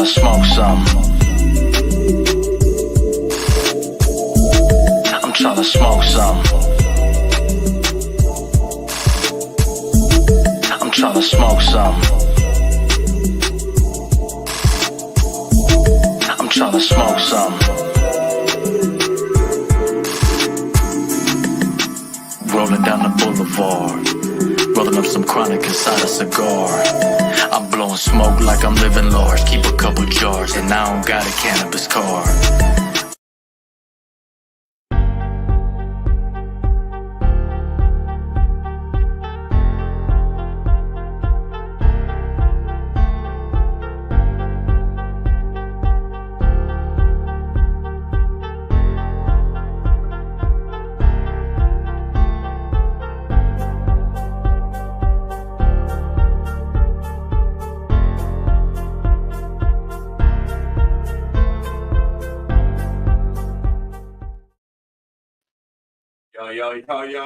tryna smoke some. I'm tryna smoke some. I'm tryna smoke some. I'm tryna smoke some. Rolling down the boulevard, rolling up some chronic inside a cigar. I'm blowing smoke like I'm living large. Keep a couple jars, and I don't got a cannabis card.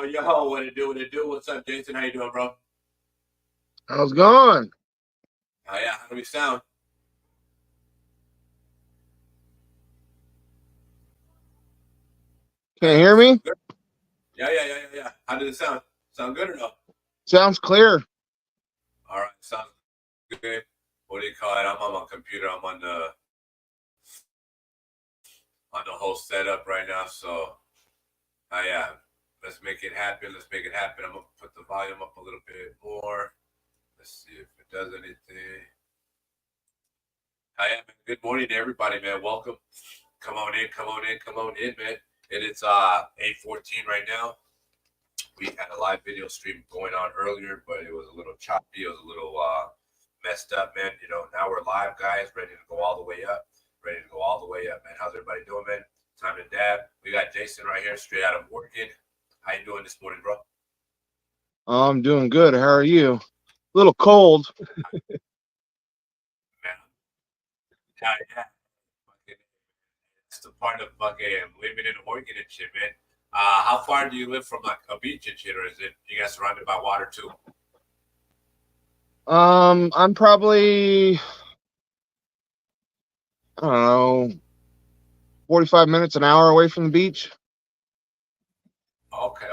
Yo, what it do? What's up, Jason? How you doing, bro? How's it going? Oh, yeah, how do we sound? Can you hear me? Yeah. How did it sound? Sound good or no? Sounds clear. All right, sounds good. What do you call it? I'm on my computer. I'm on the whole setup right now, so yeah. Let's make it happen. I'm going to put the volume up a little bit more. Let's see if it does anything. Hi, man. Good morning to everybody, man. Welcome. Come on in, man. And it's 8:14 right now. We had a live video stream going on earlier, but it was a little choppy. It was a little messed up, man. You know, now we're live, guys, ready to go all the way up. Man. How's everybody doing, man? Time to dab. We got Jason right here, straight out of Orchid. How you doing this morning, bro? I'm doing good. How are you? A little cold. Man. Yeah. It's the part of fucking living in Oregon and shit, man. How far do you live from like a beach and shit, or is it you guys surrounded by water too? I'm probably, I don't know, 45 minutes, an hour away from the beach. Okay.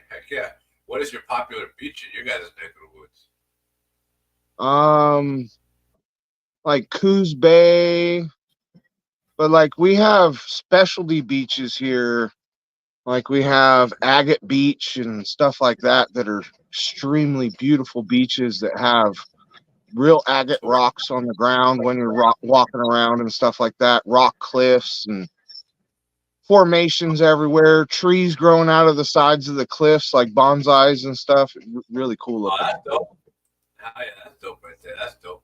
Heck yeah. What is your popular beach in your guys' neck of the woods? Like Coos Bay, but like we have specialty beaches here. Like we have Agate Beach and stuff like that are extremely beautiful beaches that have real agate rocks on the ground when you're walking around and stuff like that. Rock cliffs and formations everywhere, trees growing out of the sides of the cliffs like bonsais and stuff. Really cool looking. That's dope. Yeah, that's dope right there. That's dope.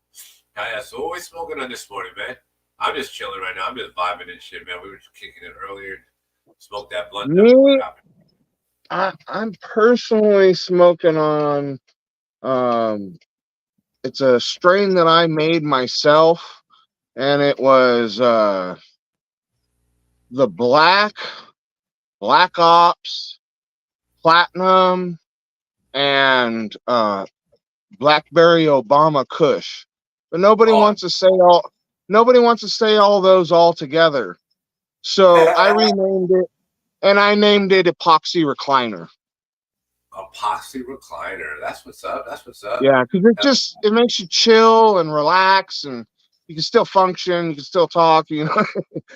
Yeah, so what we smoking on this morning, man? I'm just chilling right now. I'm just vibing and shit, man. We were just kicking it earlier. Smoked that blunt. Me, I'm personally smoking on it's a strain that I made myself, and it was the Black Ops, Platinum, and Blackberry Obama Kush. But nobody wants to say all those all together. So I renamed it, and I named it Epoxy Recliner. Epoxy Recliner. That's what's up. Yeah, because it makes you chill and relax, and you can still function, you can still talk, you know,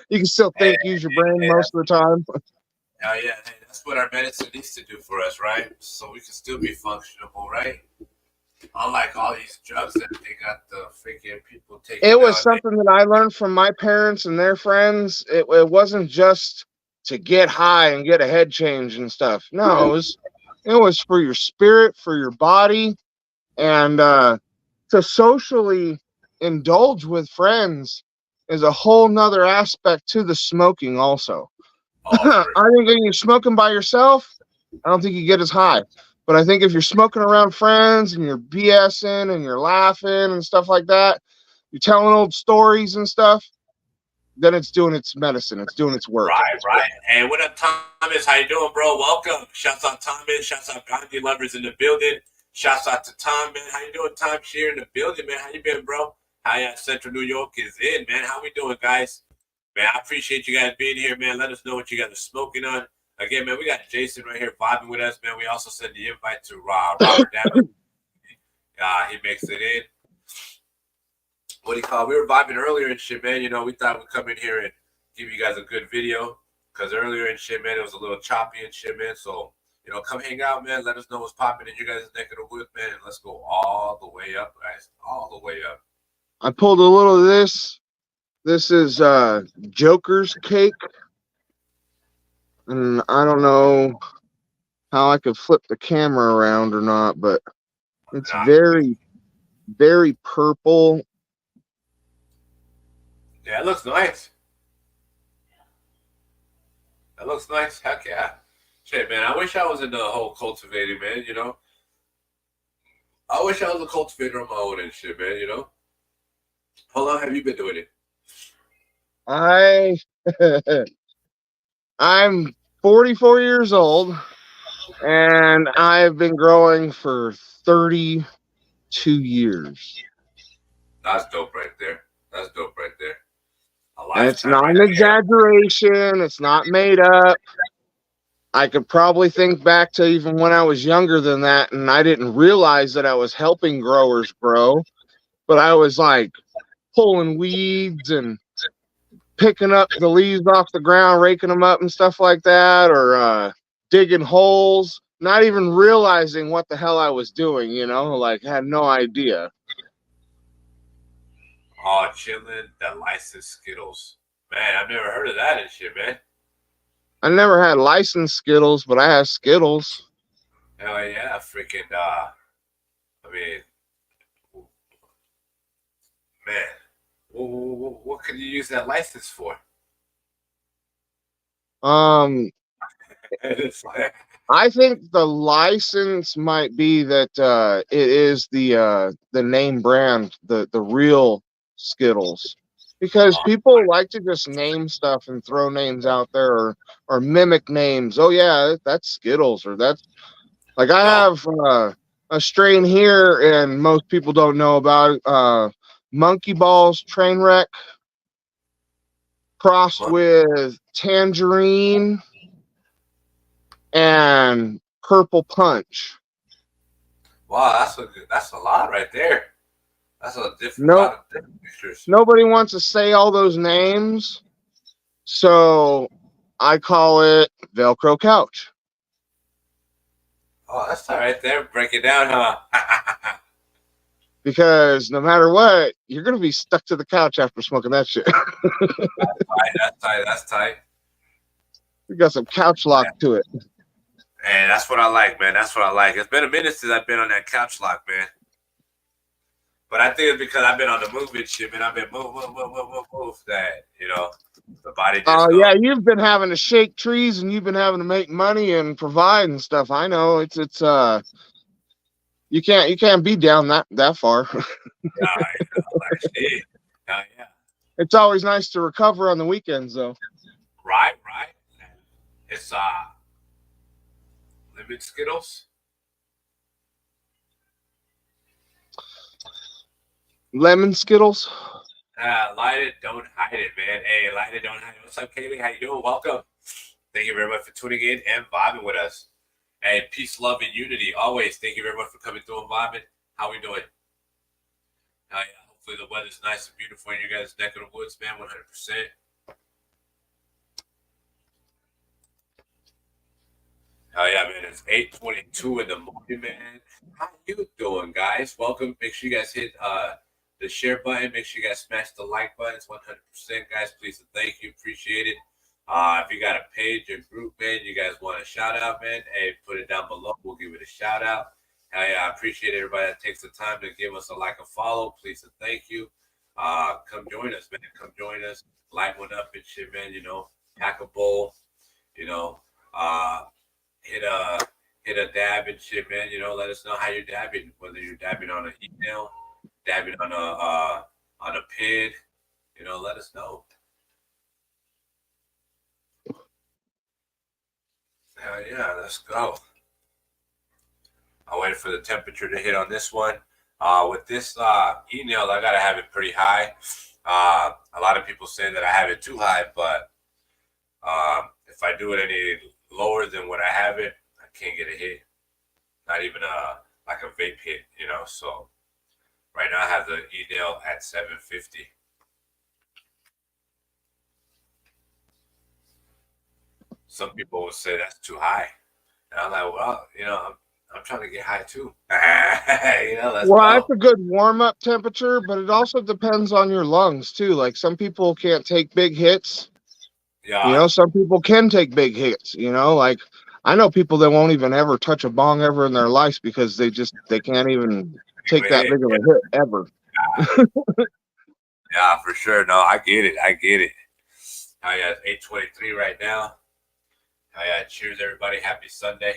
you can still think, use your brain most of the time. Oh yeah, hey, that's what our medicine needs to do for us, right? So we can still be functional, right? Unlike all these drugs that they got the freaking people taking. It was something that I learned from my parents and their friends. It wasn't just to get high and get a head change and stuff. No, it was for your spirit, for your body, and to socially indulge with friends is a whole nother aspect to the smoking also. I think when you're smoking by yourself, I don't think you get as high. But I think if you're smoking around friends and you're BSing and you're laughing and stuff like that, you're telling old stories and stuff, then it's doing its medicine. It's doing its work. Right. Hey, what up, Thomas? How you doing, bro? Welcome. Shouts out Thomas. Shouts out Gandhi lovers in the building. Shouts out to Tom, man. How you doing, Tom? Here in the building, man. How you been, bro? How yeah, Central New York is in, man. How we doing, guys? Man, I appreciate you guys being here, man. Let us know what you guys are smoking on. Again, man, we got Jason right here vibing with us, man. We also send the invite to Robert David. He makes it in. What do you call it? We were vibing earlier and shit, man. You know, we thought we'd come in here and give you guys a good video. Because earlier and shit, man, it was a little choppy and shit, man. So, you know, come hang out, man. Let us know what's popping in you guys' neck of the woods, man. And let's go all the way up, guys. All the way up. I pulled a little of this. This is Joker's cake. And I don't know how I could flip the camera around or not, but it's very, very purple. Yeah, it looks nice. That looks nice. Heck yeah. Shit, man, I wish I was in the whole cultivating, man, you know? I wish I was a cultivator on my own and shit, man, you know? How long have you been doing it? I'm 44 years old, and I've been growing for 32 years. That's dope right there. That's dope right there. And it's not an exaggeration. It's not made up. I could probably think back to even when I was younger than that, and I didn't realize that I was helping growers grow, but I was like pulling weeds and picking up the leaves off the ground, raking them up and stuff like that, or digging holes, not even realizing what the hell I was doing, you know, like had no idea. Oh, chilling the licensed Skittles. Man, I've never heard of that and shit, man. I never had licensed Skittles, but I have Skittles. Hell yeah, freaking, I mean, man, what could you use that license for? It's like, I think the license might be that it is the name brand, the real Skittles, because people like to just name stuff and throw names out there or mimic names. Oh yeah, that's Skittles, or that's like I have a strain here, and most people don't know about it. Monkey Balls Trainwreck crossed with Tangerine and Purple Punch. wow, that's a lot right there. That's a different lot of different pictures. Nobody wants to say all those names, so I call it Velcro Couch. Oh, that's all right there. Break it down, huh? Because no matter what, you're gonna be stuck to the couch after smoking that shit. That's tight. We got some couch lock to it. And that's what I like, man. That's what I like. It's been a minute since I've been on that couch lock, man. But I think it's because I've been on the movement shit, man. I've been move that, you know, the body. Oh yeah, you've been having to shake trees and you've been having to make money and provide and stuff. I know it's you can't be down that far. Yeah. It's always nice to recover on the weekends, though. Right. It's lemon Skittles. Lemon Skittles. Light it, don't hide it, man. Hey, light it, don't hide it. What's up, Kaylee? How you doing? Welcome. Thank you very much for tuning in and vibing with us. Hey, peace, love, and unity. Always. Thank you very much for coming through and vibing. How we doing? Yeah, hopefully the weather's nice and beautiful in you guys' neck of the woods, man. 100%. Oh yeah, man. It's 8:22 in the morning, man. How you doing, guys? Welcome. Make sure you guys hit the share button. Make sure you guys smash the like buttons. 100%, guys. Please and thank you. Appreciate it. If you got a page or group, man, you guys want a shout out, man, hey, put it down below. We'll give it a shout out. Hell yeah, I appreciate everybody that takes the time to give us a like and follow. Please and thank you. Come join us, man. Come join us. Light one up and shit, man. You know, pack a bowl. You know, hit a dab and shit, man. You know, let us know how you're dabbing. Whether you're dabbing on a heat nail, dabbing on a pin. You know, let us know. Hell yeah, let's go. I'll wait for the temperature to hit on this one. With this e-nail, I gotta have it pretty high. A lot of people say that I have it too high, but if I do it any lower than what I have it, I can't get a hit. Not even like a vape hit, you know. So right now I have the e-nail at 750. Some people will say that's too high, and I'm like, well, you know, I'm trying to get high too. You know, let's Well, go. that's a good warm-up temperature, but it also depends on your lungs too. Like some people can't take big hits. You Yeah, know, some people can take big hits. You know, like I know people that won't even ever touch a bong ever in their lives because they can't even take that big of a hit ever. yeah, for sure. No, I get it. I get it. Oh yeah, it's 8:23 right now. Oh yeah, cheers everybody. Happy Sunday.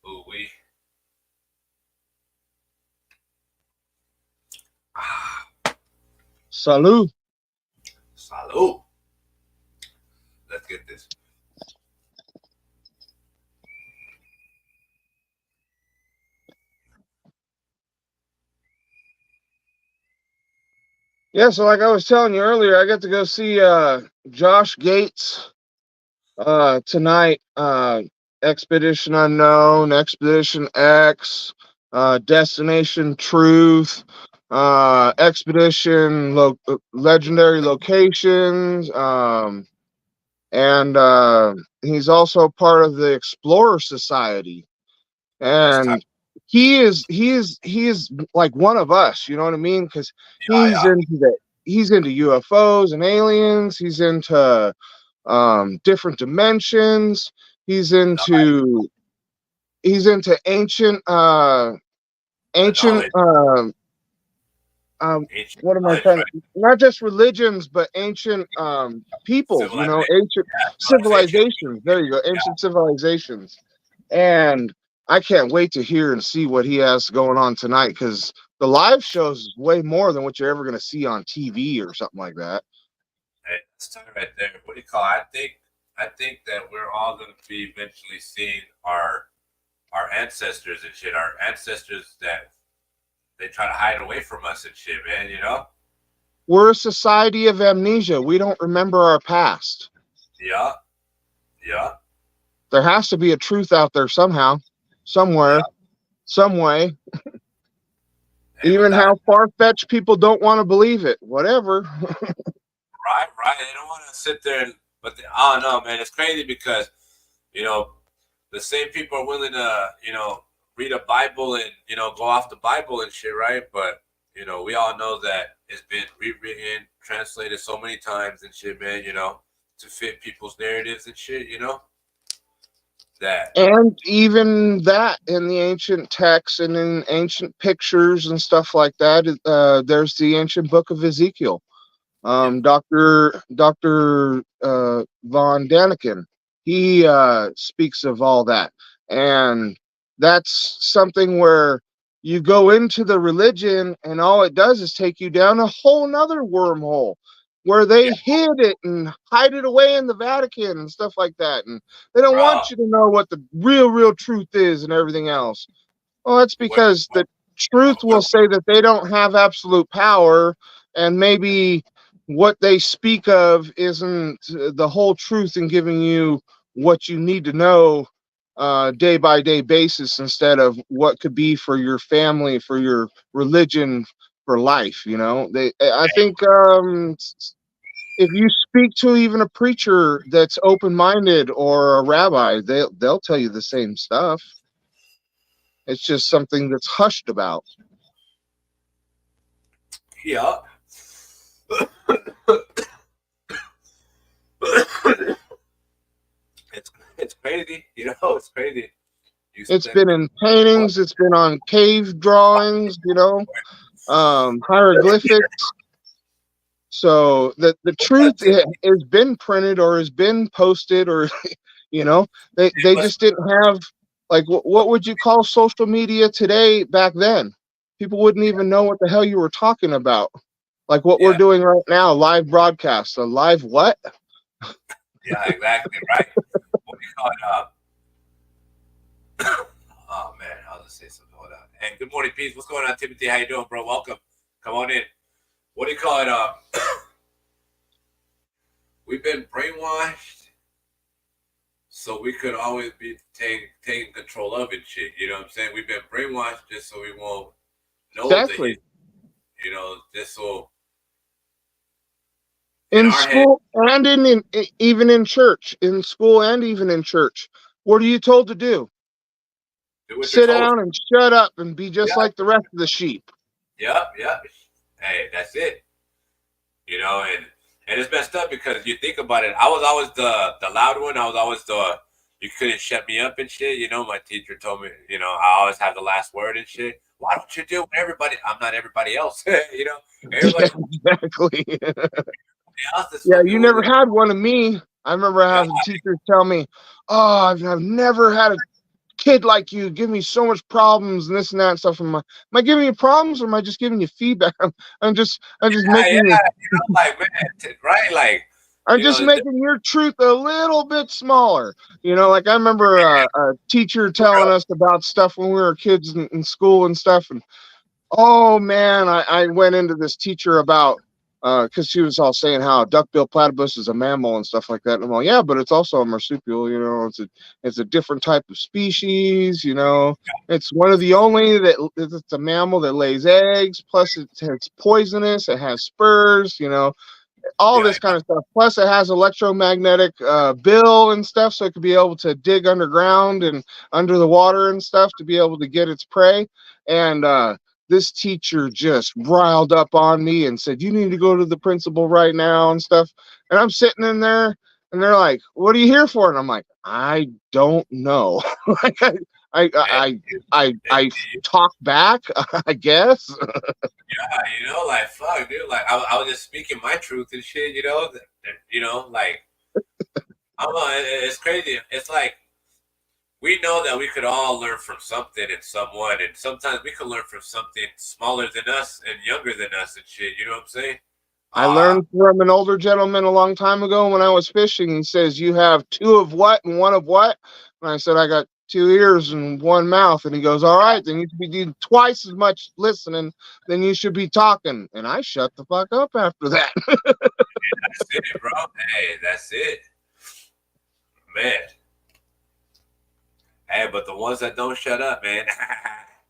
Ooh wee. Ah, Salud. salud. Let's get this. Yeah, so like I was telling you earlier, I got to go see Josh Gates tonight. Expedition Unknown, Expedition X, Destination Truth, Legendary Locations, and he's also part of the Explorer Society. That's tight. And he is like one of us, you know what I mean? Because Yeah, he's yeah. he's into UFOs and aliens. He's into different dimensions. He's Nice. into ancient ancient Knowledge. um Ancient what am I knowledge, trying right? to, not just religions but ancient peoples, you know, Civilization. ancient Civilization. civilizations. There you go, ancient civilizations. And I can't wait to hear and see what he has going on tonight, because the live shows is way more than what you're ever going to see on TV or something like that. Hey, that's tight right there. What do you call it? I think that we're all going to be eventually seeing our ancestors and shit. Our ancestors that they try to hide away from us and shit, man. You know? We're a society of amnesia. We don't remember our past. Yeah. Yeah. There has to be a truth out there somehow, somewhere, Yeah. some way. Hey, Even without a how far-fetched people don't want to believe it. Whatever. right, right. They don't want to sit there I don't know, man. It's crazy because, you know, the same people are willing to, you know, read a Bible and, you know, go off the Bible and shit, right? But, you know, we all know that it's been rewritten, translated so many times and shit, man, you know, to fit people's narratives and shit, you know? That, And even that in the ancient texts and in ancient pictures and stuff like that, there's the ancient book of Ezekiel. yeah, Dr. Von Daniken, he speaks of all that. And that's something where you go into the religion and all it does is take you down a whole nother wormhole where they yeah, hid it and hide it away in the Vatican and stuff like that. And they don't bro. want you to know what the real truth is and everything else. Well, that's What, because the truth will what, say that they don't have absolute power, and maybe what they speak of isn't the whole truth in giving you what you need to know day by day basis, instead of what could be for your family, for your religion, for life. You know, I think if you speak to even a preacher that's open-minded or a rabbi, they'll tell you the same stuff. It's just something that's hushed about. yeah. It's crazy, you know, it's crazy. It's been in paintings, it's been on cave drawings, you know, hieroglyphics. So the truth has been printed or has been posted, or you know, they just didn't have, like, what would you call social media today back then? People wouldn't even know what the hell you were talking about. Like what we're Yeah, doing right now, live broadcast, a live what? yeah, exactly, right. What do you call it? Oh man, I'll just say something. Hold on. And good morning, peace. What's going on, Timothy? How you doing, bro? Welcome. Come on in. What do you call it? We've been brainwashed, so we could always be taking control of it, shit. You know what I'm saying? We've been brainwashed just so we won't know Exactly. you know, just so In our school and even in church, in school and even in church, what are you told to do? do what you're Sit told. down and shut up and be just Yeah. like the rest of the sheep. Yep. Hey, that's it. You know, and it's messed up because you think about it. I was always the loud one. I was always you couldn't shut me up and shit. You know, my teacher told me, you know, I always have the last word and shit. Why don't you do what everybody? I'm not everybody else. You know, everybody Exactly. else is Yeah, fucking you with never it. had one of me. I remember having teachers tell me, "Oh, I've never had a kid like you. Give me so much problems and this and that and stuff." Am I giving you problems or am I just giving you feedback? I'm just making You know, like man, right? Like, I'm you just know, making your truth a little bit smaller. You know, like I remember a teacher telling us about stuff when we were kids in school and stuff. And oh man, I went into this teacher about because she was all saying how duckbill platypus is a mammal and stuff like that. And I'm like, yeah, but it's also a marsupial. You know, it's a different type of species. You know, it's one of the only that it's a mammal that lays eggs. Plus, it's poisonous. It has spurs. You know, all yeah, this kind of stuff. Plus, it has electromagnetic bill and stuff, so it could be able to dig underground and under the water and stuff to be able to get its prey. And this teacher just riled up on me and said, "You need to go to the principal right now" and stuff. And I'm sitting in there, and they're like, "What are you here for?" And I'm like, "I don't know." Like I talk back, I guess. yeah, you know, like fuck, dude. Like I was just speaking my truth and shit. You know, you know, like I don't know. It's crazy. It's like we know that we could all learn from something and someone, and sometimes we could learn from something smaller than us and younger than us and shit. You know what I'm saying? I learned from an older gentleman a long time ago when I was fishing. He says, "You have two of what and one of what?" And I said, "I got two ears and one mouth." And he goes, "All right, then you should be doing twice as much listening than you should be talking." And I shut the fuck up after that. That's it, bro. Hey, that's it, man. Hey, but the ones that don't shut up, man.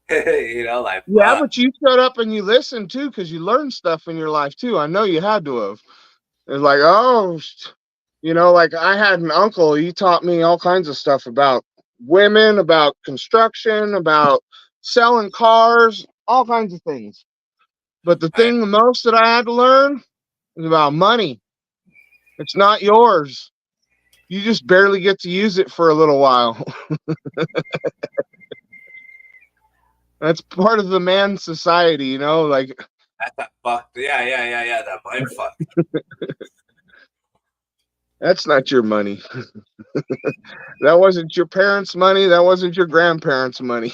You know, like Yeah, fuck. but you shut up and you listen too, because you learned stuff in your life too. I know you had to have. It's like, oh, you know, like I had an uncle. He taught me all kinds of stuff about women, about construction, about selling cars, all kinds of things. But the I, thing the most that I had to learn is about money. It's not yours. You just barely get to use it for a little while. That's part of the man society, you know, like that's that fuck. Yeah. That mind fuck. that's not your money. That wasn't your parents' money. That wasn't your grandparents' money.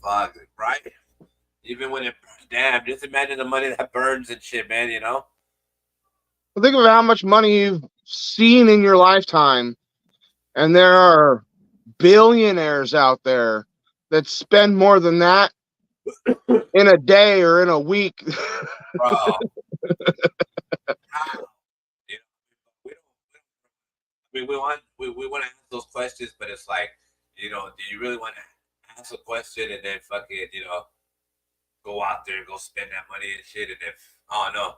Fuck, right? Even when it, damn, just imagine the money that burns and shit, man. You know? Think of how much money you've seen in your lifetime, and there are billionaires out there that spend more than that in a day or in a week. Bro. How? You know, we don't. I mean, we want to ask those questions, but it's like, you know, do you really want to ask a question and then fucking, you know, go out there and go spend that money and shit, and if oh no,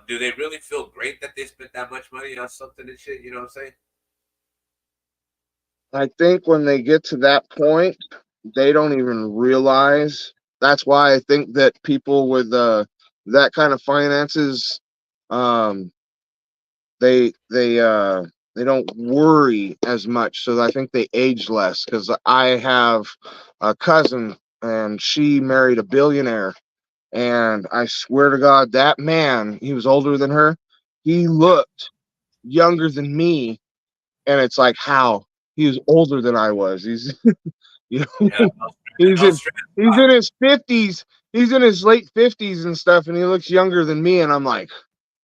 do they really feel great that they spent that much money on something and shit? You know what I'm saying? I think when they get to that point, they don't even realize. That's why I think that people with that kind of finances, um, they don't worry as much. So I think they age less. Because I have a cousin, and she married a billionaire, and I swear to God, that man, he was older than her. He looked younger than me, and it's like how he was older than I was. He's you know Yeah, he's no in stress. he's in his 50s. He's in his late 50s and stuff, and he looks younger than me. And I'm like,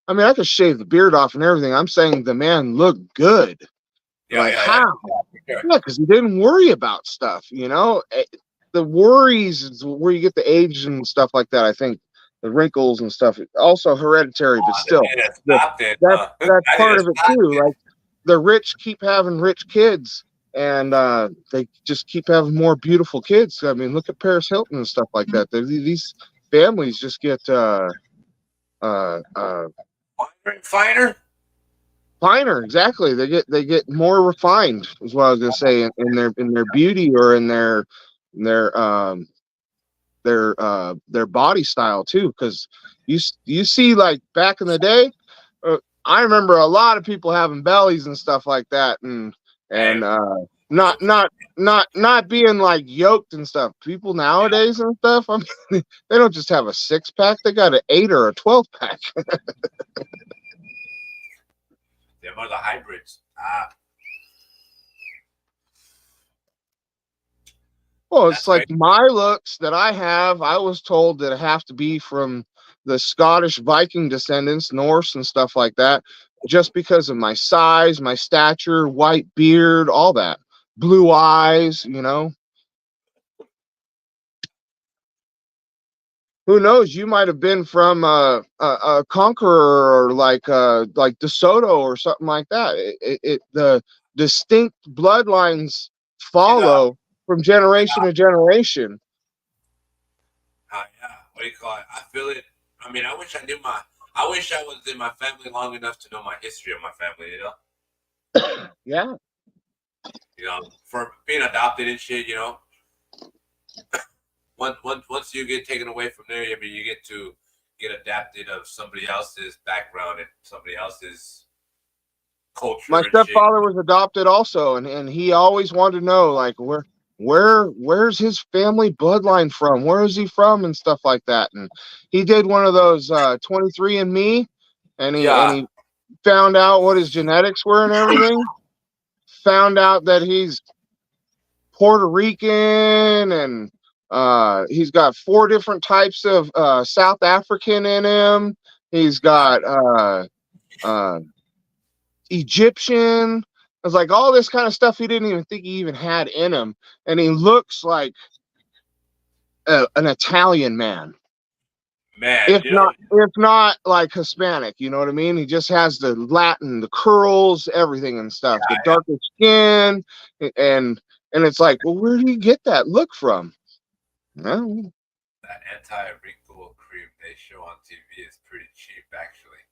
I mean, I could shave the beard off and everything. I'm saying the man looked good. Yeah, Like, yeah, how? yeah. Sure. Yeah, because he didn't worry about stuff, you know. The worries is where you get the age and stuff like that. I think the wrinkles and stuff. Also hereditary, but The still, day that the, stopped it, that huh? that's I think part that of it stopped too. it. Like the rich keep having rich kids, and they just keep having more beautiful kids. I mean, look at Paris Hilton and stuff like that. These families just get uh, Finer and finer. finer. Exactly. They get more refined. Is what I was gonna say in their beauty or in their their body style too. Because you see like back in the day, I remember a lot of people having bellies and stuff like that, and Hey, not not being like yoked and stuff. People nowadays and stuff, I mean, they don't just have a 6-pack; they got an 8 or a 12-pack. them are the hybrids. Well, it's That's right. like my looks that I have. I was told that I have to be from the Scottish Viking descendants, Norse and stuff like that, just because of my size, my stature, white beard, all that, blue eyes. You know, who knows? You might have been from a conqueror or like DeSoto or something like that. The distinct bloodlines You know, follow from generation to generation. yeah. What do you call it? I feel it. I mean, I wish I knew my. I wish I was in my family long enough to know my history of my family. You know. Yeah. You know, for being adopted and shit. You know. Once you get taken away from there, I mean, you get to get adapted of somebody else's background and somebody else's culture My and shit. stepfather was adopted also, and he always wanted to know like where's his family bloodline from? Where is he from and stuff like that. And he did one of those 23andMe, and Yeah. he found out what his genetics were and everything. Found out that he's Puerto Rican, and he's got 4 different types of South African in him. He's got Egyptian. I was like all this kind of stuff he didn't even think he even had in him, and he looks like an Italian man, Man, you know, if not like Hispanic. You know what I mean? He just has the Latin, the curls, everything and stuff, the darker skin, and it's like, well, where do you get that look from? Well, that anti-wrinkle cream they show on TV is pretty cheap, actually.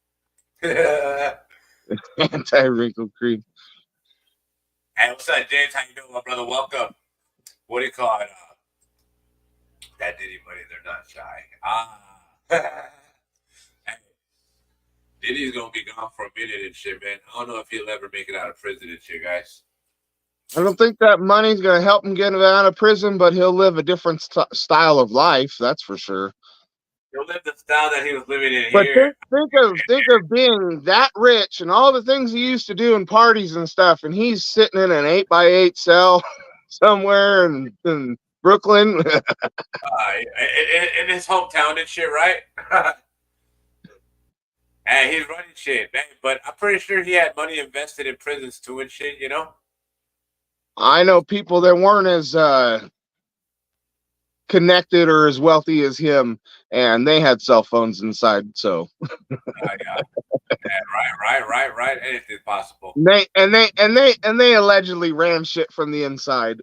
anti-wrinkle cream. Hey, what's up, James? How you doing, my brother? Welcome. What do you call it? That Diddy money, they're not shy. Hey, Diddy's gonna be gone for a minute and shit, man. I don't know if he'll ever make it out of prison and shit, guys. I don't think that money's going to help him get out of prison, but he'll live a different style of life. That's for sure. He'll live the style that he was living in But here. think of being that rich and all the things he used to do in parties and stuff, and he's sitting in an 8x8 cell somewhere in Brooklyn. In his hometown and shit, right? And he's running shit, man. But I'm pretty sure he had money invested in prisons too and shit, you know? I know people that weren't as connected or as wealthy as him, and they had cell phones inside. So, Yeah. Right. Anything's possible. They allegedly ran shit from the inside.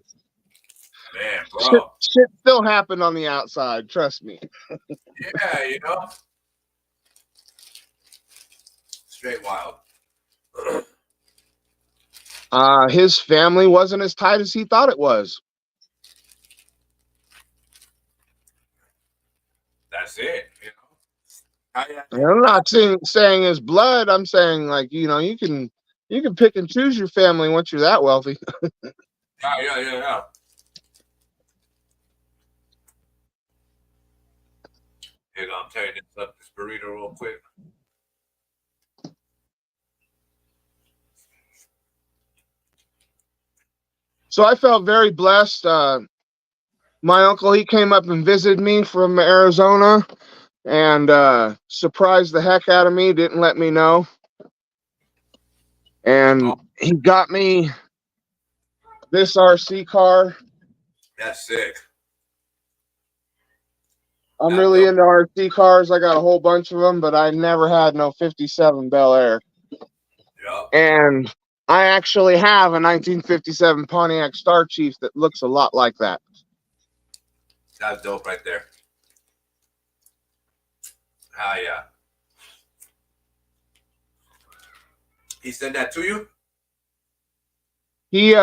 Man, bro. Shit still happened on the outside. Trust me. Yeah, you know. Straight wild. His family wasn't as tight as he thought it was. That's it, you know. And I'm not saying his blood. I'm saying like, you know, you can pick and choose your family once you're that wealthy. Yeah. Here, I'm tearing this burrito real quick. So I felt very blessed. My uncle, he came up and visited me from Arizona and surprised the heck out of me, didn't let me know. And he got me this RC car. That's sick. I'm That's really dope. into RC cars. I got a whole bunch of them, but I never had no 57 Bel Air. Yep. And I actually have a 1957 Pontiac Star Chief that looks a lot like that. That's dope right there. Ah, yeah. He said that to you? He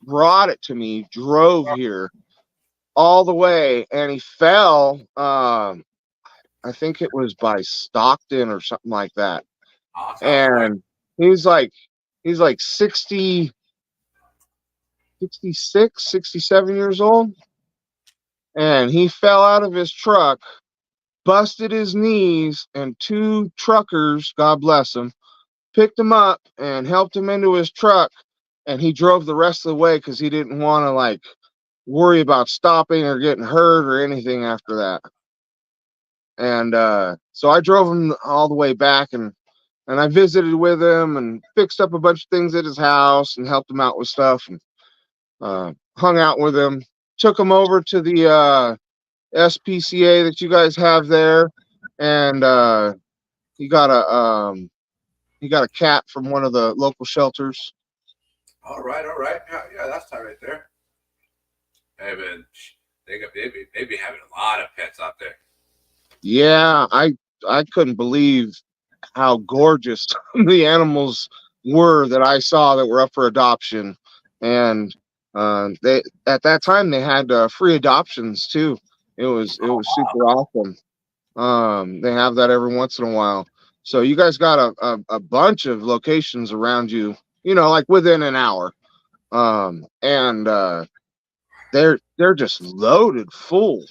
brought it to me, drove here all the way, and he fell. I think it was by Stockton or something like that. Oh, sounds right. And he's like 60, 66, 67 years old. And he fell out of his truck, busted his knees, and two truckers, God bless them, picked him up and helped him into his truck. And he drove the rest of the way because he didn't want to like worry about stopping or getting hurt or anything after that. And so I drove him all the way back, and I visited with him and fixed up a bunch of things at his house and helped him out with stuff, and hung out with him. Took him over to the SPCA that you guys have there, and he got a cat from one of the local shelters. All right. Yeah, that's tight right there. Hey, man, they be having a lot of pets out there. Yeah, I couldn't believe how gorgeous the animals were that I saw that were up for adoption, and they at that time they had free adoptions too. It was super awesome. They have that every once in a while. So you guys got a bunch of locations around you, like within an hour, and they're just loaded full.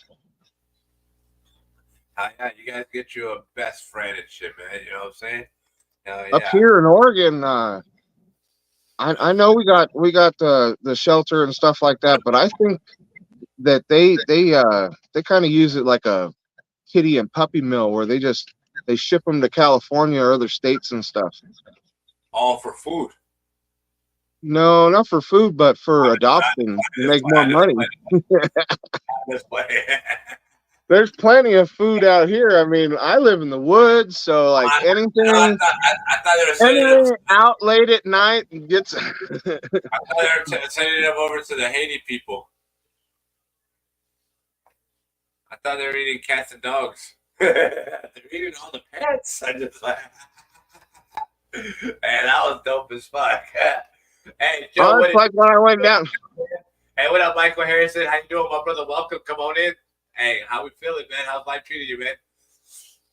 Yeah, you guys get you a best friend and shit, man. You know what I'm saying? Hell Up yeah. here in Oregon, I know we got the shelter and stuff like that, but I think that they kind of use it like a kitty and puppy mill where they ship them to California or other states and stuff. All for food. No, not for food, but for adoption to make more money. There's plenty of food out here. I mean, I live in the woods, so like anything I thought they were anything out late at night gets. I thought they were sending them over to the Haiti people. I thought they were eating cats and dogs. They're eating all the pets. I just like, man, that was dope as fuck. Hey, Joe, It's like when I went down. Hey, what up, Michael Harrison? How you doing, my brother? Welcome. Come on in. Hey, how we feeling, man? How's life treating you, man?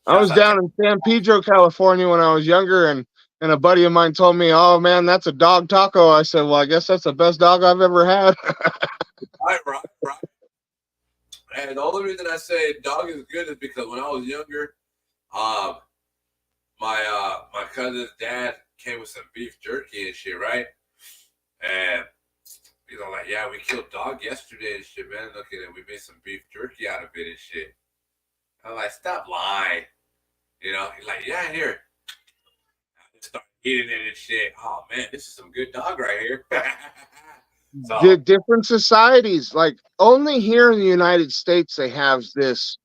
I was down in San Pedro, California when I was younger, and a buddy of mine told me, "Oh man, that's a dog taco." I said, "Well, I guess that's the best dog I've ever had." Right. And the only reason I say dog is good is because when I was younger, my cousin's dad came with some beef jerky and shit, right? And like, yeah, we killed dog yesterday and shit, man. Look at it, we made some beef jerky out of it and shit. I'm like, stop lying. He's like, yeah, here. I just start eating it and shit. Oh man, this is some good dog right here. So, different societies, like only here in the United States, they have this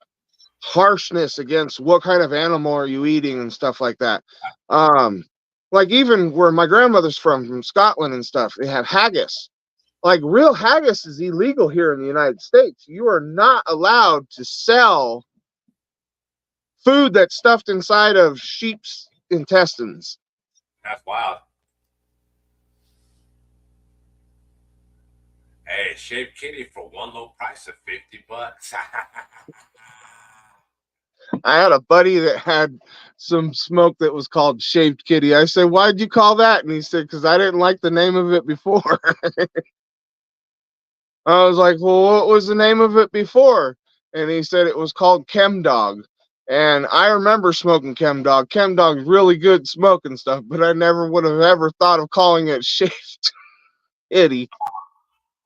harshness against what kind of animal are you eating and stuff like that. Like even where my grandmother's from Scotland and stuff, they have haggis. Like real haggis is illegal here in the United States. You are not allowed to sell food that's stuffed inside of sheep's intestines. That's wild. Hey, shaved kitty for one low price of $50. I had a buddy that had some smoke that was called shaved kitty. I said, "Why'd you call that?" And he said, "Because I didn't like the name of it before." I was like, "Well, what was the name of it before?" And he said it was called Chem Dog. And I remember smoking Chem Dog. Chem Dog's really good smoking stuff, but I never would have ever thought of calling it shaved kitty.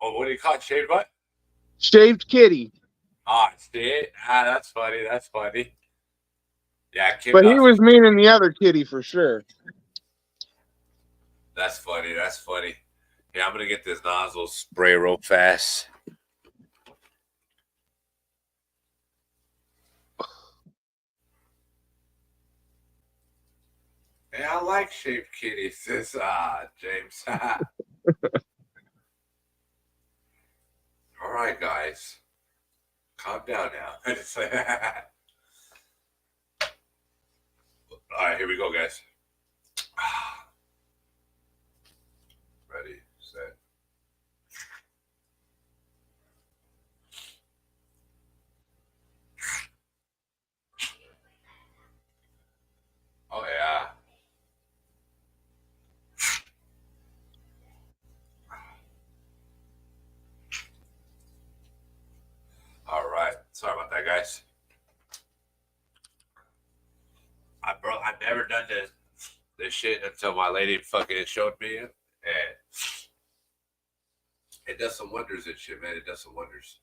Oh, what do you call it? Shaved what? Shaved kitty. Oh, see? That's funny. That's funny. Yeah, but he was meaning the other kitty for sure. That's funny. That's funny. Yeah, I'm gonna get this nozzle spray real fast. Hey, I like shaved kitties, says James. All right, guys, calm down now. All right, here we go, guys. Ready, set. Oh yeah. All right. Sorry about that, guys. I've never done this shit until my lady fucking showed me it, and it does some wonders. And shit, man. It does some wonders.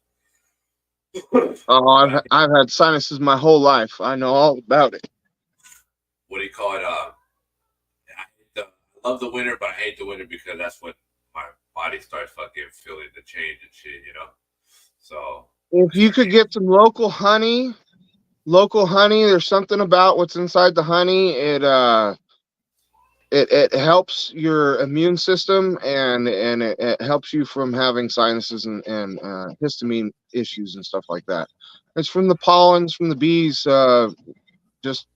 Oh, I've had sinuses my whole life. I know all about it. What do you call it? I love the winter, but I hate the winter because that's when my body starts fucking feeling the change and shit, you know. So If you could get some local honey, there's something about what's inside the honey. It helps your immune system, and it helps you from having sinuses and histamine issues and stuff like that. It's from the pollens from the bees, just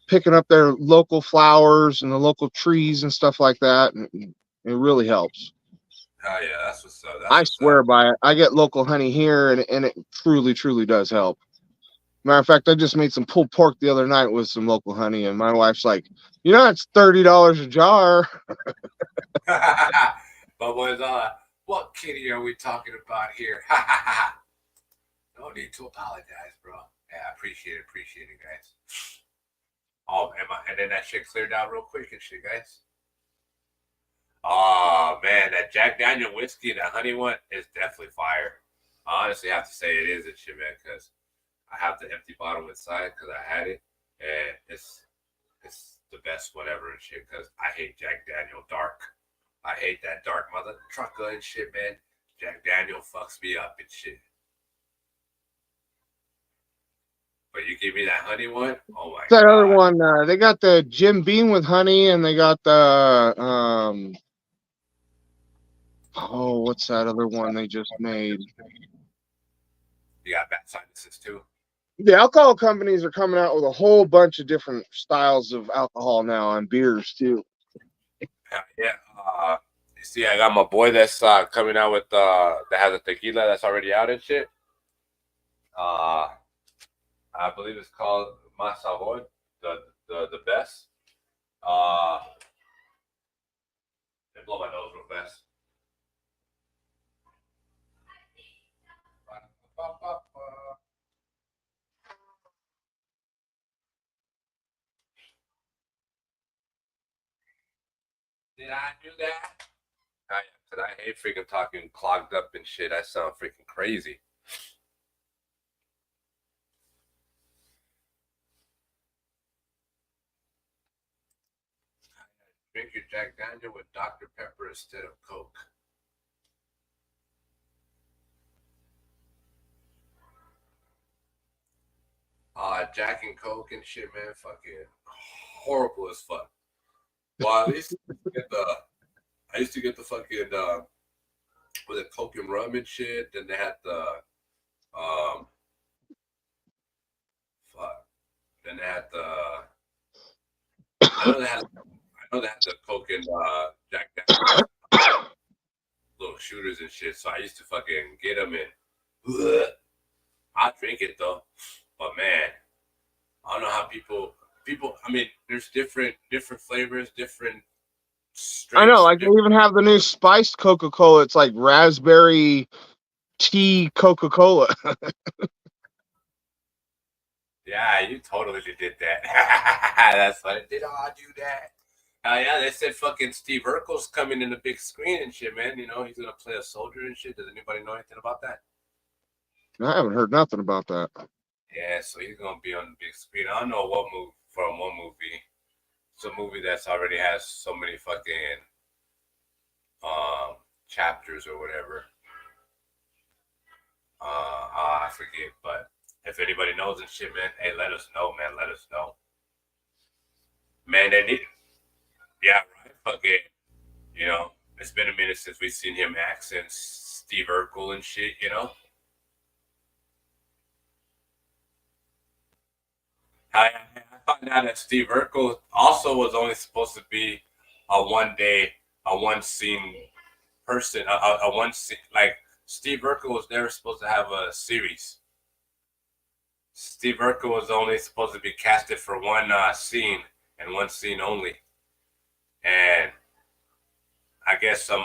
picking up their local flowers and the local trees and stuff like that, and it really helps. oh yeah, that's what's up. I swear by it. I get local honey here, and it truly does help. Matter of fact, I just made some pulled pork the other night with some local honey, and my wife's like, it's $30 a jar. But what kitty are we talking about here? No need to apologize, bro. Yeah, appreciate it, guys. Oh, and then that shit cleared out real quick and shit, guys. Oh man, that Jack Daniel whiskey, that honey one, is definitely fire. I honestly have to say it is and shit, man, because I have the empty bottle inside because I had it, and it's the best whatever and shit. Because I hate Jack Daniel dark. I hate that dark mother trucker and shit, man. Jack Daniel fucks me up and shit. But you give me that honey one, oh my That god. other one, they got the Jim Beam with honey, and they got the what's that other one they just made? You got bad sinuses too. The alcohol companies are coming out with a whole bunch of different styles of alcohol now on beers too. Yeah. You see, I got my boy that's coming out with that has a tequila that's already out and shit. I believe it's called Mas Sabor, the best. Let me blow my nose real fast. Did I do that? Because I hate freaking talking clogged up and shit. I sound freaking crazy. Drink your Jack Daniel with Dr. Pepper instead of Coke. Jack and Coke and shit, man, fucking horrible as fuck. Well, at least I used to get the fucking with the Coke and rum and shit. Then they had the Then they had the I know they had the Coke and Jack Daniels, little shooters and shit. So I used to fucking get them and I drink it though. But man, I don't know how people. I mean, there's different flavors, different strengths. I know, like they even have the new spiced Coca-Cola. It's like raspberry tea Coca-Cola. Yeah, you totally did that. That's funny. Did I do that? Yeah, they said fucking Steve Urkel's coming in the big screen and shit, man. You know, he's gonna play a soldier and shit. Does anybody know anything about that? I haven't heard nothing about that. Yeah, so he's gonna be on the big screen. I don't know what movie. It's a movie that's already has so many fucking chapters or whatever. I forget, but if anybody knows and shit, man, hey, let us know, man. Let us know. Man, they need, yeah, right. Fucking, you know, it's been a minute since we've seen him act since Steve Urkel and shit, you know. I found out that Steve Urkel also was only supposed to be a one scene person, a one scene, like Steve Urkel was never supposed to have a series. Steve Urkel was only supposed to be casted for one scene and one scene only. And I guess some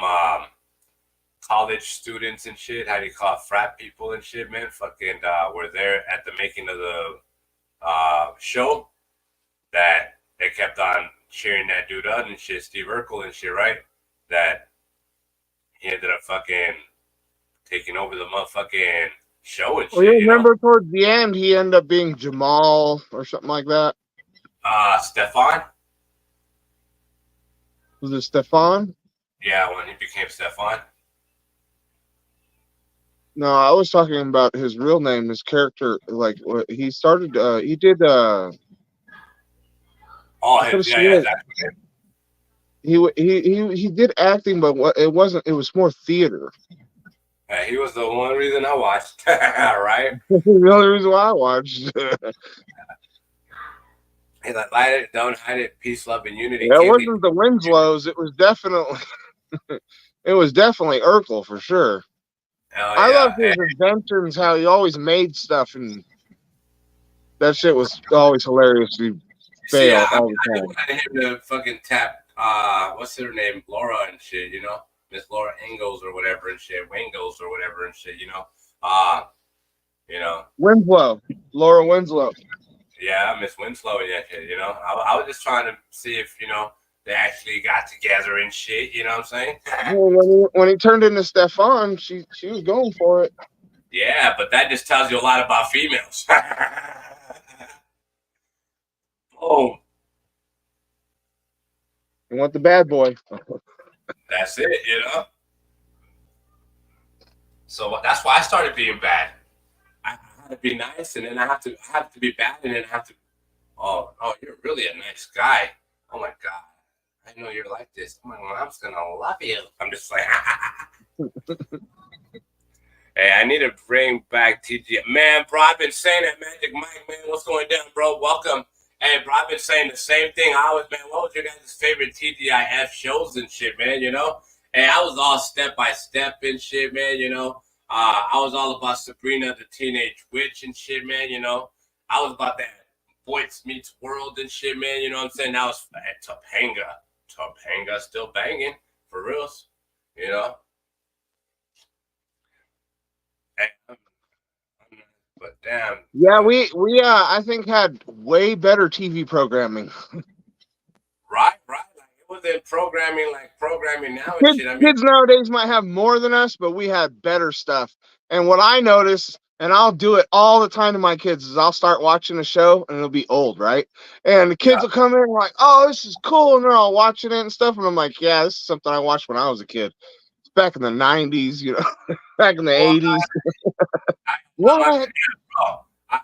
college students and shit, how do you call it, frat people and shit, man, fucking were there at the making of the show, that they kept on cheering that dude up and shit, Steve Urkel and shit, right? That he ended up fucking taking over the motherfucking show and shit. Well, you remember towards the end, he ended up being Jamal or something like that. Stefan? Was it Stefan? Yeah, when he became Stefan. No, I was talking about his real name, his character. Like he started, he did. Oh, yeah, exactly. He did acting, but it wasn't. It was more theater. He was the one reason I watched, right? The only reason why I watched. He's like, light it, don't hide it, peace, love, and unity. Yeah, it wasn't the Winslows. It was definitely, it was definitely Urkel for sure. I love his inventions, how he always made stuff, and that shit was always hilarious. He failed all the time. I wanted him to fucking tap, what's her name, Laura and shit, you know, Miss Laura Ingalls or whatever and shit, Wingles or whatever and shit, you know, Winslow, Laura Winslow. Yeah, Miss Winslow and that shit, you know. I was just trying to see if, you know, they actually got together and shit, you know what I'm saying? When he turned into Stefan, she was going for it. Yeah, but that just tells you a lot about females. Oh. You want the bad boy. That's it, you know? So that's why I started being bad. I had to be nice, and then I have to be bad, and then I have to, oh, you're really a nice guy. Oh my God. I know you're like this. Oh my mom's gonna love you. I'm just like, hey, I need to bring back TG. Man, bro, I've been saying that, Magic Mike, man. What's going down, bro? Welcome. Hey, bro, I've been saying the same thing. What was your guys' favorite TGIF shows and shit, man, you know? Hey, I was all step by step and shit, man, you know? I was all about Sabrina the Teenage Witch and shit, man, you know? I was about that Boy Meets World and shit, man, you know what I'm saying? That was at Topanga. Topanga still banging, for reals, you know? But damn. Yeah, we I think had way better TV programming. Right. Like it wasn't programming now and Kids, shit. I mean, kids nowadays might have more than us, but we had better stuff. And what I notice, and I'll do it all the time to my kids, is I'll start watching a show and it'll be old, right? And the kids will come in and like, oh, this is cool, and they're all watching it and stuff. And I'm like, yeah, this is something I watched when I was a kid. It's back in the 90s, you know, back in the 80s. What? I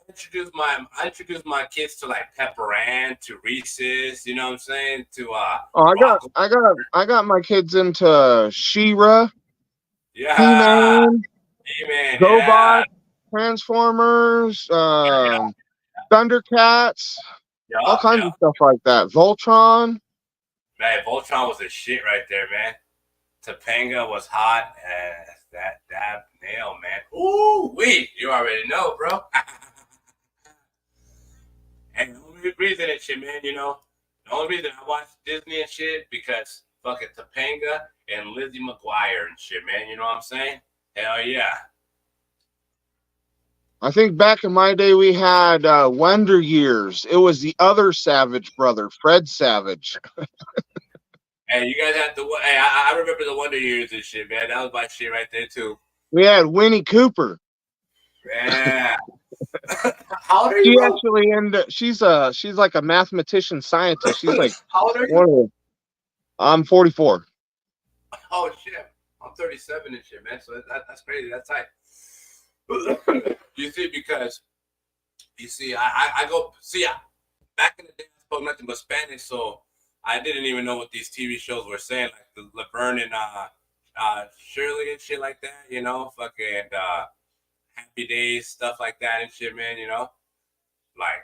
introduced my kids to like Pepper Ann, to Reese's, you know what I'm saying? To I got my kids into She-Ra, yeah, He-Man, GoBot, yeah. Transformers, Thundercats, all kinds of stuff like that. Voltron. Man, Voltron was a shit right there, man. Topanga was hot as that dab nail, man. Ooh, wee, you already know, bro. And the only reason and shit, man, you know, the only reason I watch Disney and shit, because fucking Topanga and Lizzie McGuire and shit, man, you know what I'm saying? Hell yeah. I think back in my day we had Wonder Years. It was the other Savage brother, Fred Savage. Hey, you guys have to. Hey, I remember the Wonder Years and shit, man. That was my shit right there too. We had Winnie Cooper. Yeah. How old are you? She's like a mathematician scientist. She's like, how old are you? I'm 44. Oh shit. I'm 37 and shit, man. So that's crazy. That's tight. You see, because you see, I go see. Back in the day, I spoke nothing but Spanish, so I didn't even know what these TV shows were saying, like the Laverne and Shirley and shit like that. You know, fucking Happy Days, stuff like that and shit, man. You know, like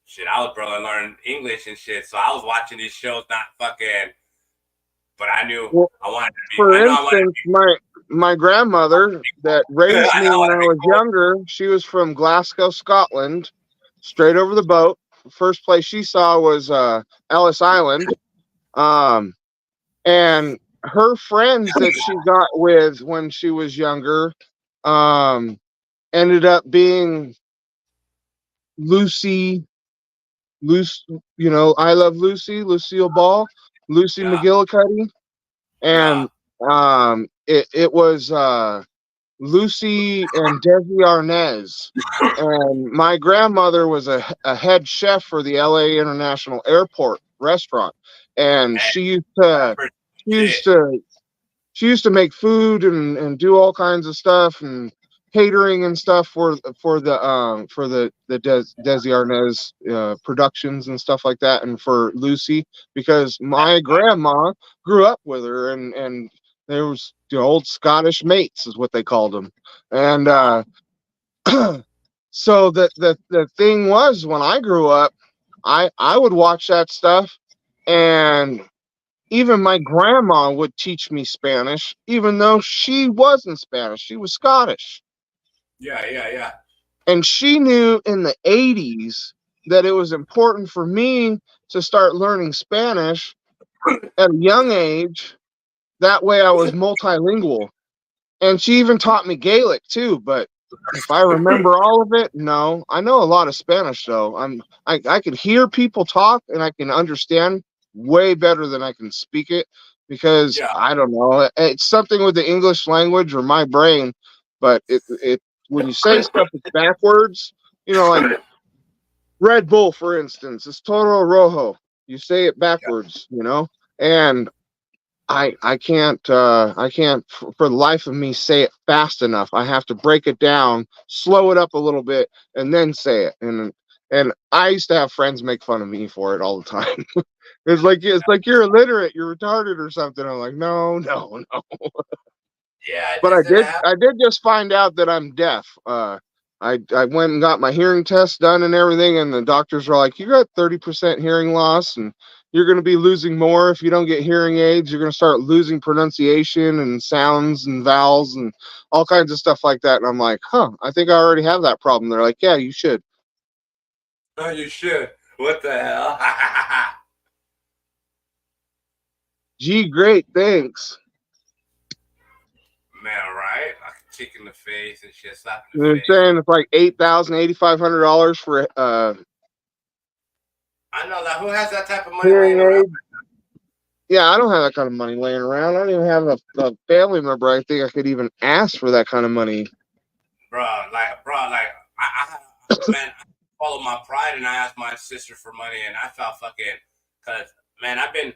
shit. I was brother learning English and shit, so I was watching these shows, not fucking. But I knew Well, I wanted to be. for I know I wanted to instance, my grandmother that raised I me know when I I wanted to was be cool. younger, she was from Glasgow, Scotland, straight over the boat. First place she saw was Ellis Island. And her friends that she got with when she was younger ended up being Lucy, I Love Lucy, Lucille Ball, Lucy Yeah, McGillicuddy, yeah, and it was Lucy and Desi Arnaz. And my grandmother was a head chef for the LA International Airport restaurant, and and to I've heard she used shit. to she used to make food and do all kinds of stuff and catering and stuff for the Desi Arnaz productions and stuff like that, and for Lucy, because my grandma grew up with her, and there was the old Scottish mates is what they called them. And so the thing was, when I grew up, I would watch that stuff, and even my grandma would teach me Spanish, even though she wasn't Spanish. She was Scottish. Yeah, yeah, yeah. And she knew in the 80s that it was important for me to start learning Spanish at a young age. That way I was multilingual. And she even taught me Gaelic too, but if I remember all of it, no. I know a lot of Spanish though. I can hear people talk and I can understand way better than I can speak it, because Yeah, I don't know. It's something with the English language or my brain, but it when you say stuff it's backwards, like Red Bull for instance, it's Toro Rojo. You say it backwards. And I can't for the life of me say it fast enough. I have to break it down, slow it up a little bit, and then say it. And I used to have friends make fun of me for it all the time. It's like you're illiterate, you're retarded or something. I'm like, no, no, no. yeah. But I Does it did happen? I did just find out that I'm deaf. I went and got my hearing test done and everything, and the doctors were like, you got 30% hearing loss, and you're going to be losing more if you don't get hearing aids. You're going to start losing pronunciation and sounds and vowels and all kinds of stuff like that. And I'm like, I think I already have that problem. They're like, yeah, you should. Oh, you should. What the hell? Gee, great, thanks. Man, right? Like a kick in the face and shit, slap in the They're face. saying it's like $8,000, $8,500 for I know that. Who has that type of money laying hearing around? aids. Yeah, I don't have that kind of money laying around. I don't even have a family member I think I could even ask for that kind of money. Bro, man, I followed my pride and I asked my sister for money and I felt fucking, cause man, I've been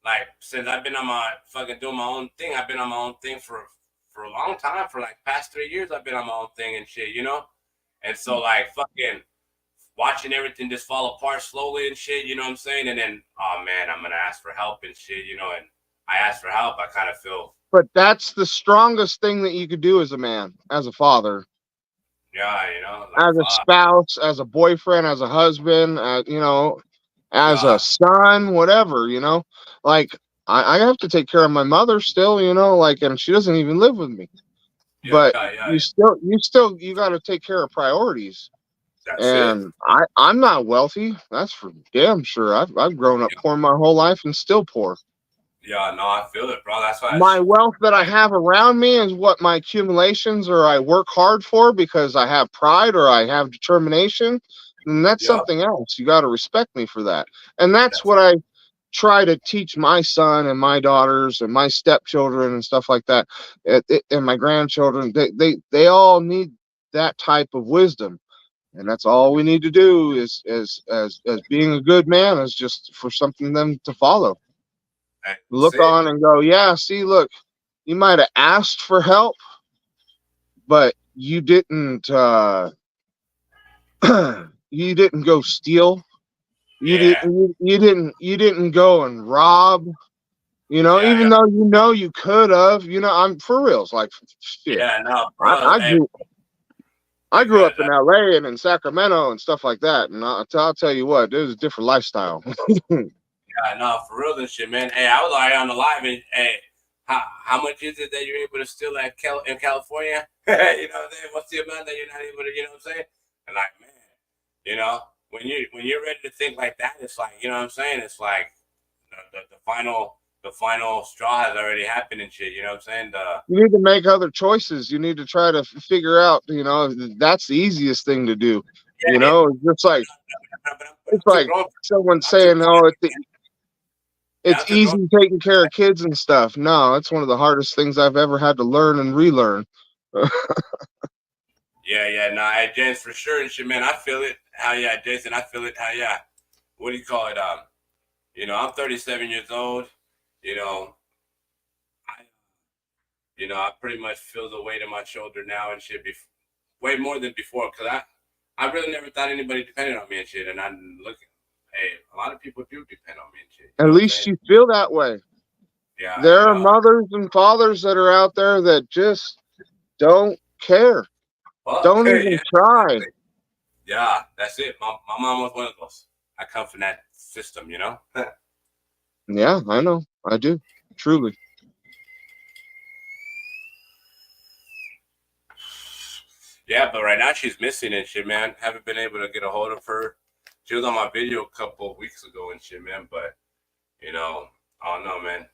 like, since I've been on my fucking doing my own thing, I've been on my own thing for a long time, for like past 3 years, I've been on my own thing and shit, And so like fucking watching everything just fall apart slowly and shit, you know what I'm saying? And then, oh man, I'm gonna ask for help and shit, and I asked for help, I kind of feel, But that's the strongest thing that you could do as a man, as a father, yeah, like as a fuck. spouse, as a boyfriend, as a husband, as Yeah, a son, whatever. Like I have to take care of my mother still, and she doesn't even live with me. yeah, But yeah, yeah. you got to take care of priorities. That's it. And I'm not wealthy. That's for damn sure. I've grown up Yeah, poor my whole life and still poor. yeah, no, I feel it, bro. That's why My wealth that I have around me is what my accumulations or I work hard for because I have pride or I have determination. And that's yeah, something else. You got to respect me for that. And that's that's what I try to teach my son and my daughters and my stepchildren and stuff like that, and my grandchildren. They all need that type of wisdom. And that's all we need to do is as being a good man is just for something them to follow. that's Look it. on and go, yeah, see, look, you might have asked for help, but you didn't you didn't go steal. Yeah, You didn't go and rob. yeah, Even though you could have. I'm for reals. Like shit. yeah. No, I, bro. I Hey, grew I grew because up in LA and in Sacramento and stuff like that, and I'll tell you what, there's a different lifestyle. yeah, no, for real and shit, man. Hey, I was already on the live, and hey, how much is it that you're able to steal in California? You know what I'm saying? What's the amount that you're not able to? You know what I'm saying? And like, man, when you're ready to think like that, it's like, you know what I'm saying? It's like the final straw has already happened and shit. You know what I'm saying? You need to make other choices. You need to try to figure out, that's the easiest thing to do. Yeah, It's just like but it's I'm too like grown. someone I'm too saying, grown. "Oh, Yeah, it's I'm too grown. easy taking care of kids and stuff." No, it's one of the hardest things I've ever had to learn and relearn. Yeah, nah, hey, James, for sure and shit, man. I feel it. How yeah, Jason, I feel it. How yeah. What do you call it? I'm 37 years old. You know, I, I pretty much feel the weight on my shoulder now and shit. Way more than before, cause I really never thought anybody depended on me and shit. And I'm looking, hey, a lot of people do depend on me and shit. You At know what I'm least saying? you feel that way. Yeah, There are mothers and fathers that are out there that just don't care. Fuck, Don't yeah, even try. yeah, that's it. My mom was one of those. I come from that system, you know. Yeah, I know. I do. Truly. Yeah, but right now she's missing and shit, man. Haven't been able to get a hold of her. She was on my video a couple of weeks ago and shit, man. But I don't know, man.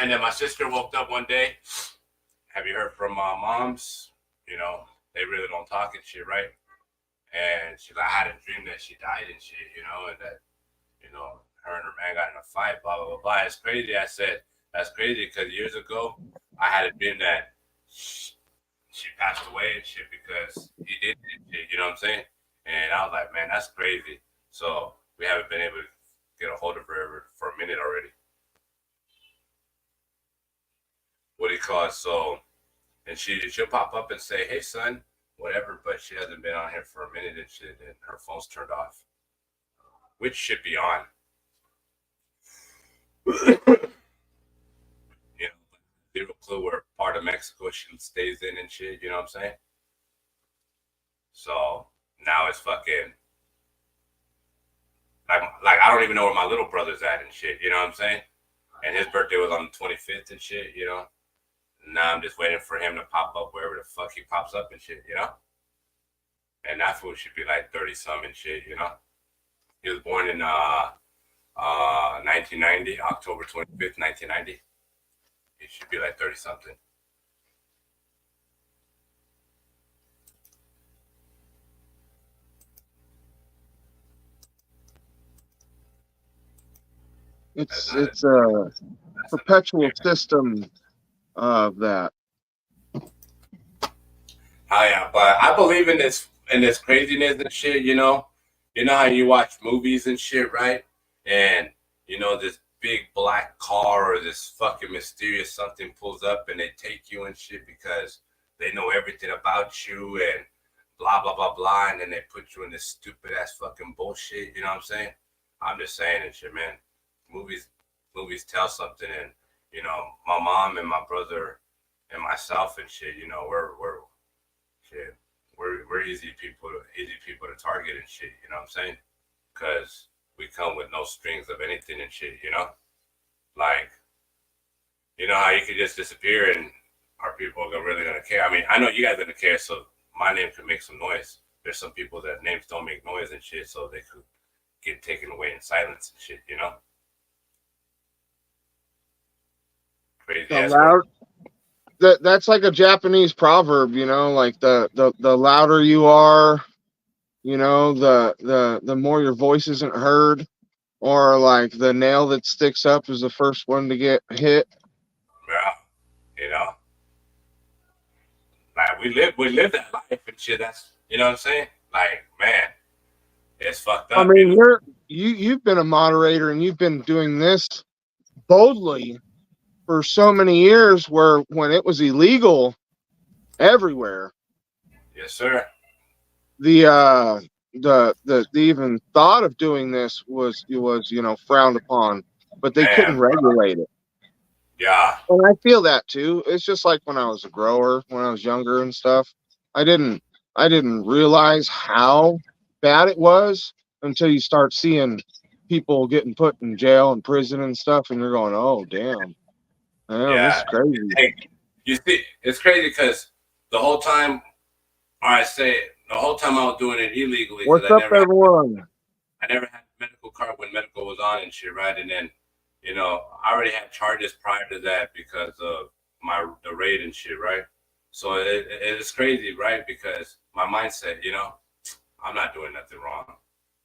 And then my sister woke up one day. Have you heard from moms? They really don't talk and shit, right? And she's like, I had a dream that she died and shit, and that, her and her man got in a fight, blah, blah, blah, blah. It's crazy. I said, that's crazy because years ago, I had a dream that she passed away and shit because he did shit, you know what I'm saying? And I was like, man, that's crazy. So we haven't been able to get a hold of her for a minute already. What do you call it? So, and she'll pop up and say, hey, son, whatever, but she hasn't been on here for a minute and shit, and her phone's turned off, which should be on. Zero clue where part of Mexico she stays in and shit, you know what I'm saying? So now it's fucking like I don't even know where my little brother's at and shit, you know what I'm saying? And his birthday was on the 25th and shit, Now I'm just waiting for him to pop up wherever the fuck he pops up and shit, And that fool should be like 30 something shit, He was born in 1990, October 25th, 1990. He should be like 30 something. It's a perpetual system of that. Oh yeah, but I believe in this craziness and shit, You know how you watch movies and shit, right? And this big black car or this fucking mysterious something pulls up and they take you and shit because they know everything about you and blah blah blah blah, and then they put you in this stupid ass fucking bullshit. You know what I'm saying? I'm just saying and shit, man. Movies tell something, and my mom and my brother and myself and shit. We're easy people to target and shit. You know what I'm saying? Because we come with no strings of anything and shit. Like how you could just disappear and are people really gonna care? I mean, I know you guys gonna care, so my name could make some noise. There's some people that names don't make noise and shit, so they could get taken away in silence and shit. Crazy ass word. That's like a Japanese proverb, like the louder you are, the more your voice isn't heard, or like the nail that sticks up is the first one to get hit. Yeah, like we live that life and shit. That's what I'm saying. Like, man, it's fucked up. I mean, you've been a moderator and you've been doing this boldly for so many years where when it was illegal everywhere, Yes, sir. the even thought of doing this was frowned upon, but they couldn't Man, regulate it. yeah. And I feel that too. It's just like when I was a grower, when I was younger and stuff. I didn't I didn't realize how bad it was until you start seeing people getting put in jail and prison and stuff, and you're going, "Oh, damn, this Yeah. is crazy." Hey, you see, it's crazy because the whole time, or I say the whole time I was doing it illegally What's because up, everyone? I never had a medical card when medical was on and shit, right? And then, I already had charges prior to that because of the raid and shit, right? So it's crazy, right? Because my mindset, I'm not doing nothing wrong.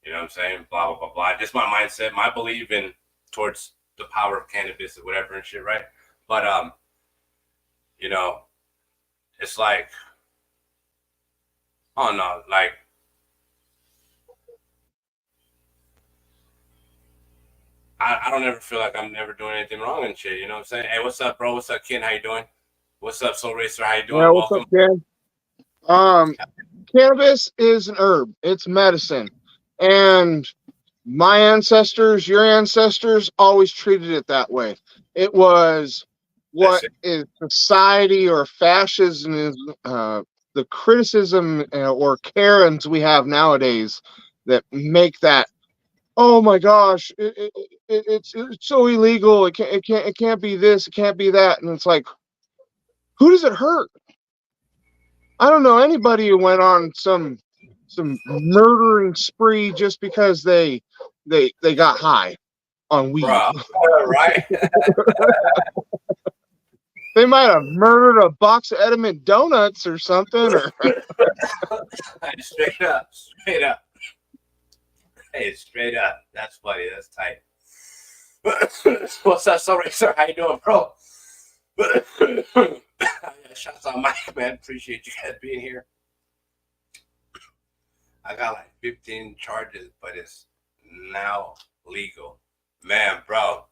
You know what I'm saying? Blah blah blah blah. Just my mindset, my belief in towards the power of cannabis or whatever and shit, right? But you know, it's like, oh no, like I don't ever feel like I'm never doing anything wrong and shit. You know what I'm saying? Hey, what's up, bro? What's up, Ken? How you doing? What's up, Soul Racer? How you doing? Yeah, what's Welcome. up, Ken? Cannabis is an herb. It's medicine, and my ancestors, your ancestors, always treated it that way. It was what is society or fascism is the criticism or Karens we have nowadays that make that. Oh my gosh, it's so illegal. It can't be this. It can't be that. And it's like, who does it hurt? I don't know anybody who went on some murdering spree just because they got high on weed. Bro, right? They might have murdered a box of Edmond donuts or something. Or Straight up, straight up. Hey, straight up. That's funny. That's tight. What's up, Soul Racer? How you doing, bro? Shots on Mike, man. Appreciate you guys being here. I got like 15 charges, but it's now legal. Man, bro.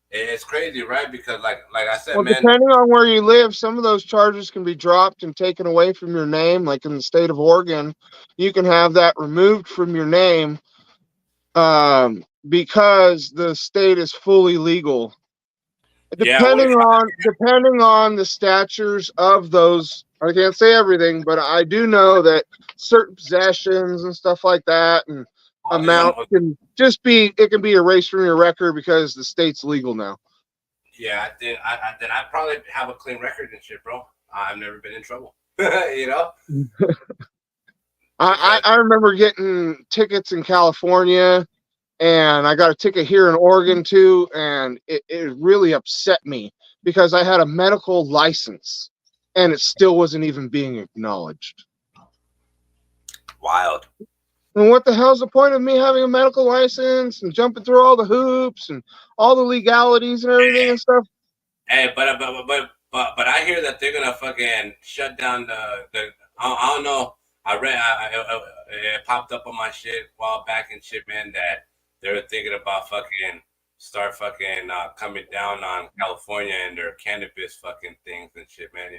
It's crazy, right? Because like I said, well, man. depending on where you live, some of those charges can be dropped and taken away from your name. Like in the state of Oregon, you can have that removed from your name because the state is fully legal. Depending on the statures of those, I can't say everything, but I do know that certain possessions and stuff like that and amount can just be erased from your record because the state's legal now. Yeah, I probably have a clean record and shit, bro. I've never been in trouble. You know? I remember getting tickets in California, and I got a ticket here in Oregon too, and it really upset me because I had a medical license and it still wasn't even being acknowledged. Wild. And what the hell's the point of me having a medical license and jumping through all the hoops and all the legalities and everything and stuff? Hey, but I hear that they're gonna fucking shut down the I don't know. I read it popped up on my shit a while back and shit, man, that they were thinking about start coming down on California and their cannabis fucking things and shit, man,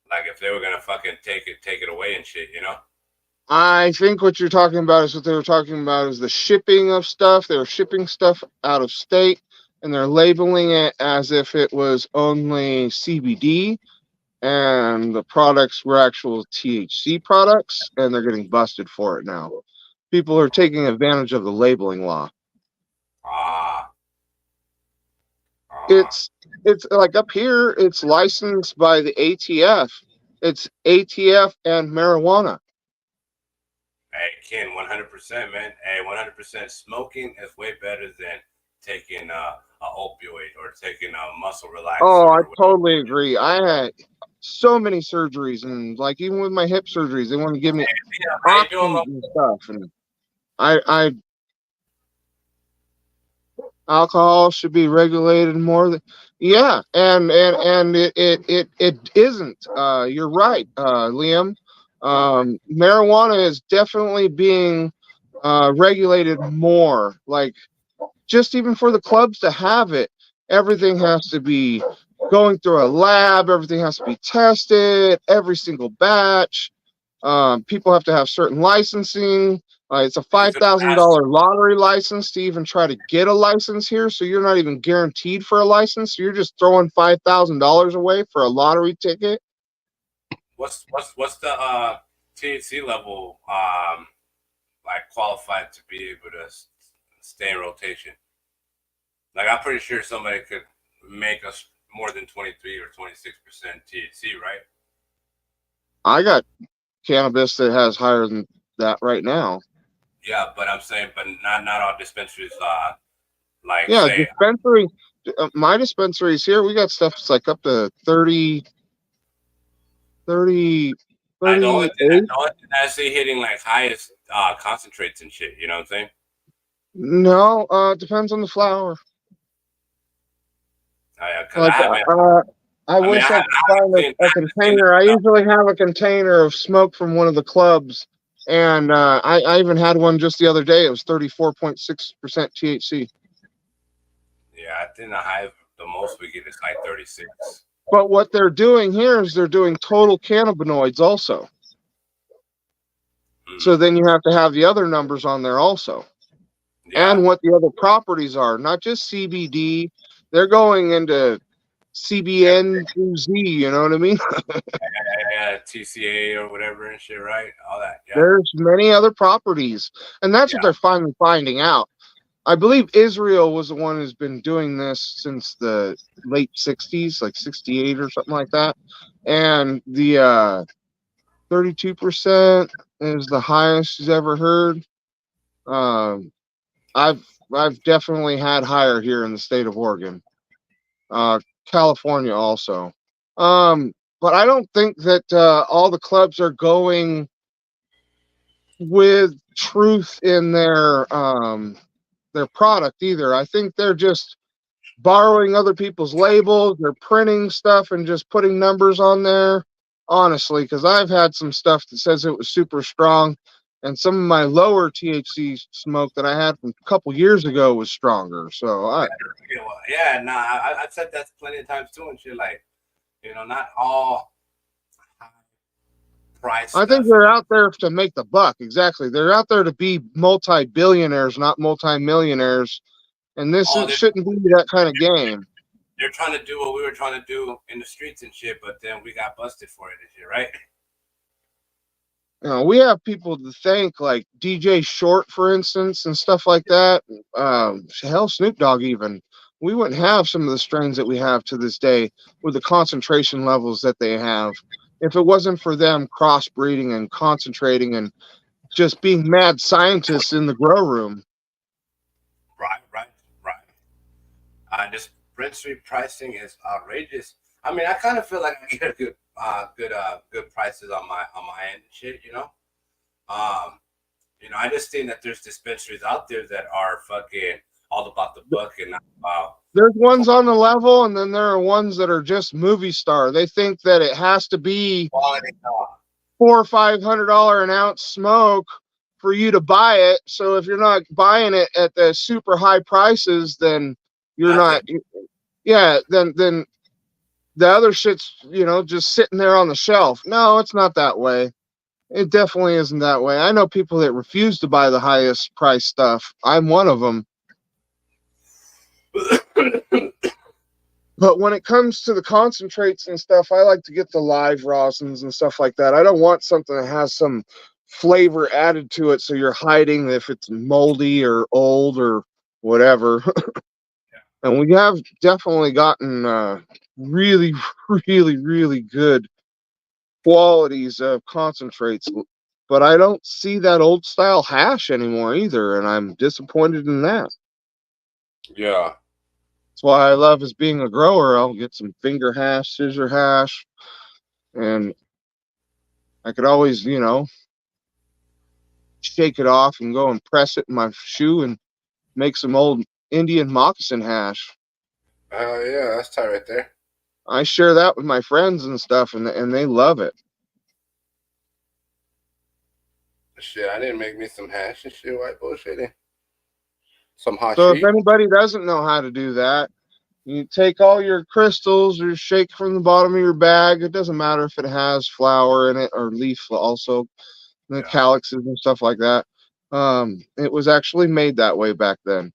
like if they were gonna fucking take it away and shit, I think what you're talking about is what they were talking about is the shipping of stuff. They were shipping stuff out of state and they're labeling it as if it was only CBD and the products were actual THC products, and they're getting busted for it now. People are taking advantage of the labeling law. It's like up here, it's licensed by the ATF. It's ATF and marijuana. Hey, Ken, 100%, man. Hey, 100%. Smoking is way better than taking a opioid or taking a muscle relaxer. Oh, I totally agree. I had so many surgeries, and like even with my hip surgeries, they want to give me options and stuff. And alcohol should be regulated more than and it isn't. You're right, Liam. Marijuana is definitely being regulated more. Like just even for the clubs to have it, everything has to be going through a lab. Everything has to be tested, every single batch. People have to have certain licensing. It's a $5,000 lottery license to even try to get a license here. So you're not even guaranteed for a license. You're just throwing $5,000 away for a lottery ticket. What's the THC level like qualified to be able to stay in rotation? Like, I'm pretty sure somebody could make us more than 23 or 26% THC, right? I got cannabis that has higher than that right now. Yeah, but I'm saying, but not all dispensaries. Like, Yeah, say, dispensary. My dispensaries here, we got stuff that's like up to 30, 30, the only 38. thing I see hitting like highest concentrates and shit. You know what I'm saying? No, it depends on the flower. Like, I wish I could find a container. I usually have a container of smoke from one of the clubs, and I even had one just the other day. It was 34.6% THC. Yeah, I think the most we get is like 36. But what they're doing here is they're doing total cannabinoids also. So then you have to have the other numbers on there also. Yeah. And what the other properties are, not just CBD. They're going into CBN through Z, you know what I mean? Yeah, TCA or whatever and shit, right? All that. Yeah. There's many other properties, and that's what they're finally finding out. I believe Israel was the one who's been doing this since the late 60s, like 68 or something like that. And the 32% is the highest he's ever heard. I've definitely had higher here in the state of Oregon. California also. But I don't think that all the clubs are going with truth in their product either. I think they're just borrowing other people's labels. They're printing stuff and just putting numbers on there. Honestly, because I've had some stuff that says it was super strong, and some of my lower THC smoke that I had from a couple years ago was stronger. So I've said that plenty of times too and shit. Like, you know, not all price. I think they're out there to make the buck. Exactly, they're out there to be multi-billionaires, not multi-millionaires. And this shouldn't be that kind of game. They're trying to do what we were trying to do in the streets and shit, but then we got busted for it and shit, right? You know, we have people to thank, like DJ Short, for instance, and stuff like that. Hell, Snoop Dogg even. We wouldn't have some of the strains that we have to this day with the concentration levels that they have if it wasn't for them crossbreeding and concentrating and just being mad scientists in the grow room. Right. Dispensary pricing is outrageous. I mean, I kind of feel like I get good prices on my end and shit, you know. I just think that there's dispensaries out there that are fucking all about the book and not about. There's ones on the level, and then there are ones that are just movie star. They think that it has to be $400 or $500 an ounce smoke for you to buy it. So if you're not buying it at the super high prices, then you're not. Yeah, then the other shit's, just sitting there on the shelf. No, it's not that way. It definitely isn't that way. I know people that refuse to buy the highest price stuff. I'm one of them. But when it comes to the concentrates and stuff, I like to get the live rosins and stuff like that. I don't want something that has some flavor added to it so you're hiding if it's moldy or old or whatever. And we have definitely gotten really, really, really good qualities of concentrates. But I don't see that old style hash anymore either, and I'm disappointed in that. Yeah. That's why I love as being a grower. I'll get some finger hash, scissor hash, and I could always, shake it off and go and press it in my shoe and make some old Indian moccasin hash. Oh, yeah, that's tight right there. I share that with my friends and stuff, and they love it. Shit, I didn't make me some hash and shit. White bullshitting. Some So if hashish. anybody doesn't know how to do that, you take all your crystals or shake from the bottom of your bag. It doesn't matter if it has flower in it or leaf also, the Yeah. calyxes and stuff like that. It was actually made that way back then.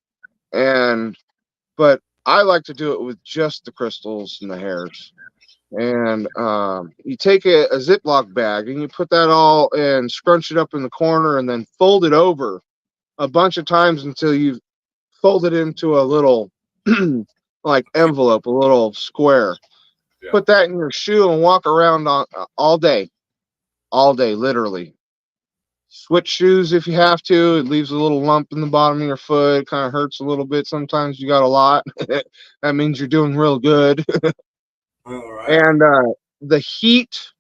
But I like to do it with just the crystals and the hairs. And you take a Ziploc bag and you put that all and scrunch it up in the corner and then fold it over a bunch of times until you fold it into a little like envelope, a little square. Yeah. Put that in your shoe and walk around all day, literally. Switch shoes if you have to. It leaves a little lump in the bottom of your foot. It kind of hurts a little bit. Sometimes you got a lot. That means you're doing real good. All right. And the heat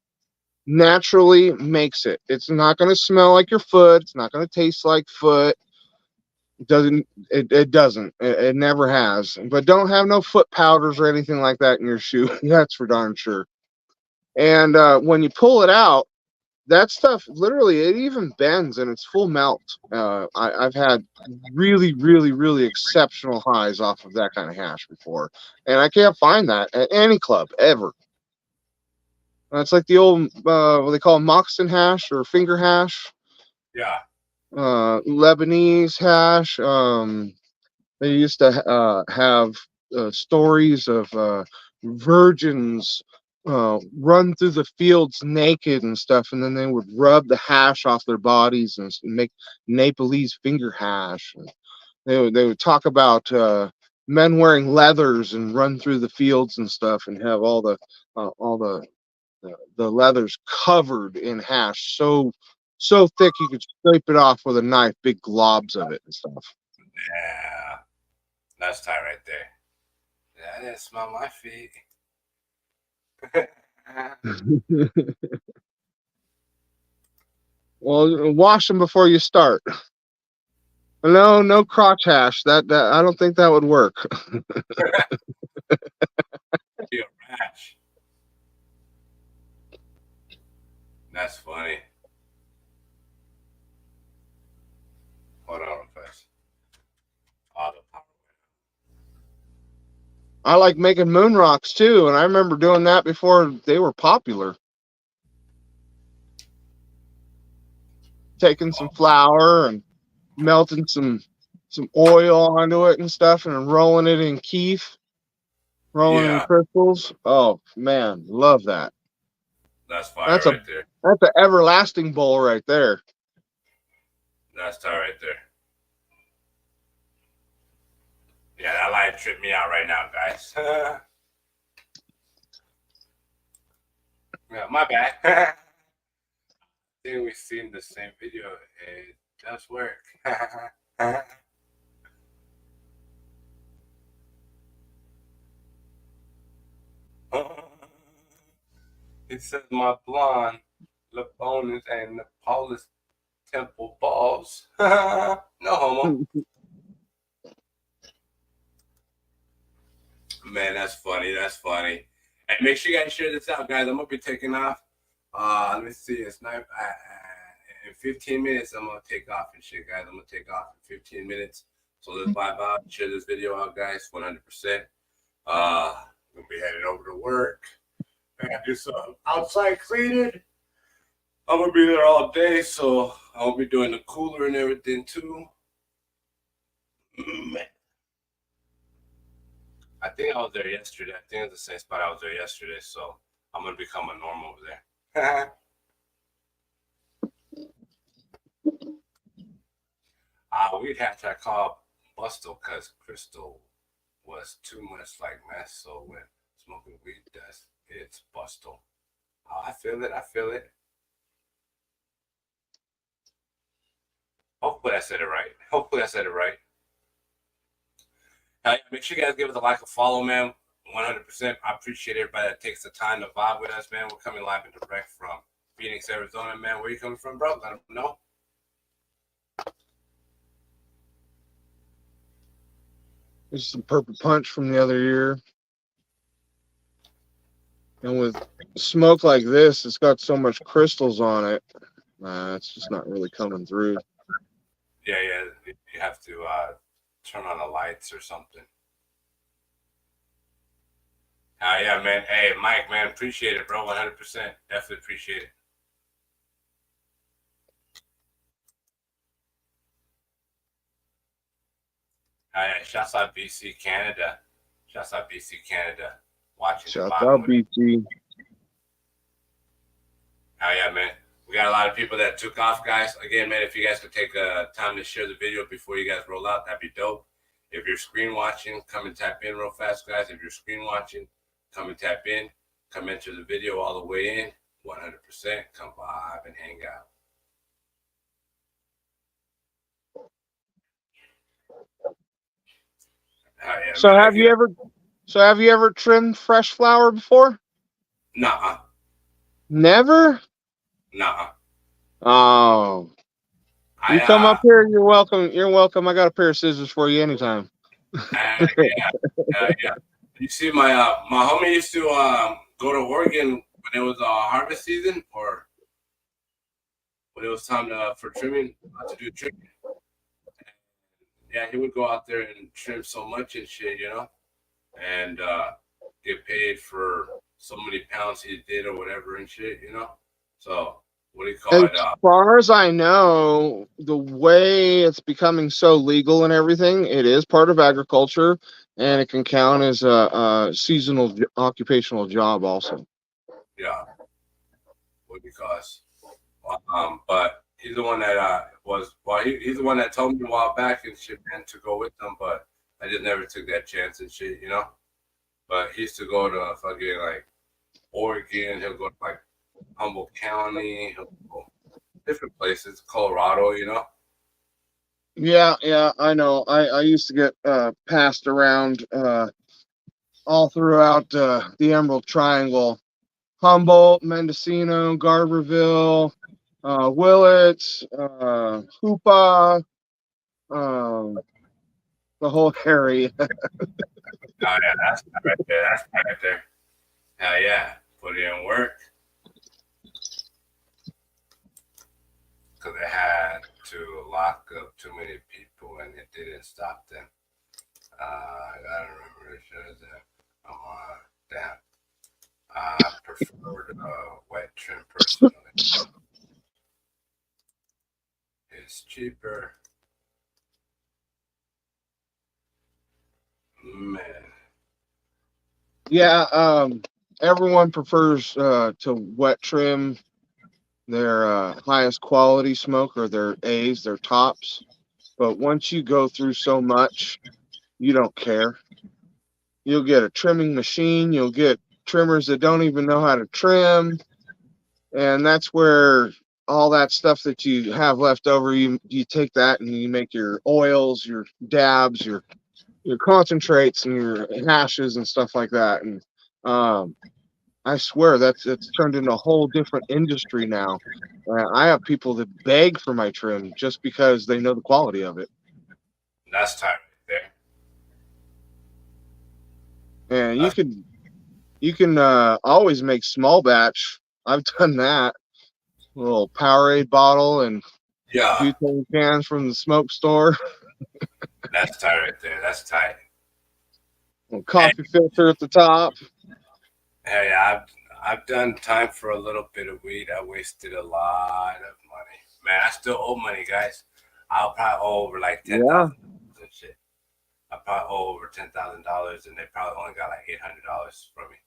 naturally makes it. It's not going to smell like your foot. It's not going to taste like foot. It doesn't. It doesn't. It never has. But don't have no foot powders or anything like that in your shoe. That's for darn sure. And when you pull it out, that stuff literally it even bends and it's full melt. I've had really, really, really exceptional highs off of that kind of hash before, and I can't find that at any club ever. It's like the old what they call moccasin hash or finger hash, Yeah. Lebanese hash. They used to have stories of virgins run through the fields naked and stuff, and then they would rub the hash off their bodies and make Nepalese finger hash. And they would talk about men wearing leathers and run through the fields and stuff, and have all the leathers covered in hash, so thick you could scrape it off with a knife, big globs of it and stuff. Yeah. That's tight right there. Yeah, I didn't smell my feet. Well, wash them before you start. No crotch hash. That I don't think that would work. Be a rash. That's funny. Hold on real fast. Oh, the power. I like making moon rocks too, and I remember doing that before they were popular. Taking some flour and melting some oil onto it and stuff, and rolling it in keef, rolling in crystals. Oh man, love that. That's fire right there. That's an everlasting bowl right there. That's tight right there. Yeah, that light tripped me out right now, guys. Yeah, my bad. I think we've seen the same video. It does work. It says my blonde Lebanese and Nepalese temple balls. No homo. Man, that's funny. That's funny. And make sure you guys share this out, guys. I'm gonna be taking off. Let me see. It's not in 15 minutes. I'm gonna take off and shit, guys. I'm gonna take off in 15 minutes. So let's vibe out. Share this video out, guys. 100%. Gonna be heading over to work. I gotta do some outside cleaning. I'm gonna be there all day, so I'll be doing the cooler and everything too. Man. I think I was there yesterday. I think it's the same spot I was there yesterday, so I'm gonna become a norm over there. We'd have to call Bustle because Crystal was too much like mess. So when smoking weed does, it's Bustle. I feel it. I feel it. Hopefully I said it right. Hopefully I said it right. Make sure you guys give us a like, a follow, man. 100%. I appreciate everybody that takes the time to vibe with us, man. We're coming live and direct from Phoenix, Arizona, man. Where you coming from, bro? Let them know. This is some Purple Punch from the other year. And with smoke like this, it's got so much crystals on it. It's just not really coming through. Yeah. You have to turn on the lights or something. Oh yeah, man. Hey, Mike, man, appreciate it, bro. 100%. Definitely appreciate it. Oh yeah, shouts out BC Canada. Shouts out BC Canada. Watching Shout the out bottom. BT. Oh yeah, man. We got a lot of people that took off, guys. Again, man, if you guys could take time to share the video before you guys roll out, that'd be dope. If you're screen watching, come and tap in real fast, guys. If you're screen watching, come and tap in. Come enter the video all the way in. 100%. Come vibe and hang out. Oh, yeah, So man, have you ever trimmed fresh flower before? Nah. Never? Nah. Oh. You come up here, you're welcome. You're welcome. I got a pair of scissors for you anytime. Yeah. You see, my homie used to go to Oregon when it was harvest season, or when it was time for trimming, to do trimming. Yeah, he would go out there and trim so much and shit, and get paid for so many pounds he did or whatever and shit, So what do you call it? As far as I know, the way it's becoming so legal and everything, it is part of agriculture, and it can count as a seasonal occupational job also. Yeah. Because, but he's the one that he's the one that told me a while back and shit, man, to go with them, but I just never took that chance and shit, But he used to go to fucking like Oregon. He'll go to like Humboldt County. He'll go different places, Colorado, Yeah, I know. I used to get passed around all throughout the Emerald Triangle. Humboldt, Mendocino, Garberville, Willits, Hoopa, the whole area. Oh yeah, that's right there. That's right there. Hell yeah, put in work. Because they had to lock up too many people and it didn't stop them. I gotta remember that. Damn. I preferred wet trim personally. It's cheaper. Man. Yeah, everyone prefers to wet trim their highest quality smoke, or their A's, their tops. But once you go through so much, you don't care. You'll get a trimming machine, you'll get trimmers that don't even know how to trim, and that's where all that stuff that you have left over, you take that and you make your oils, your dabs, your concentrates, and your hashes and stuff like that. And I swear it's turned into a whole different industry now. I have people that beg for my trim just because they know the quality of it. That's time right there. And you can always make small batch. I've done that. A little Powerade bottle and butane cans from the smoke store. That's tight right there. That's tight. A coffee filter at the top. Hey, I've done time for a little bit of weed. I wasted a lot of money. Man, I still owe money, guys. I'll probably owe over like $10,000 and shit. I probably owe over $10,000, and they probably only got like $800 from me.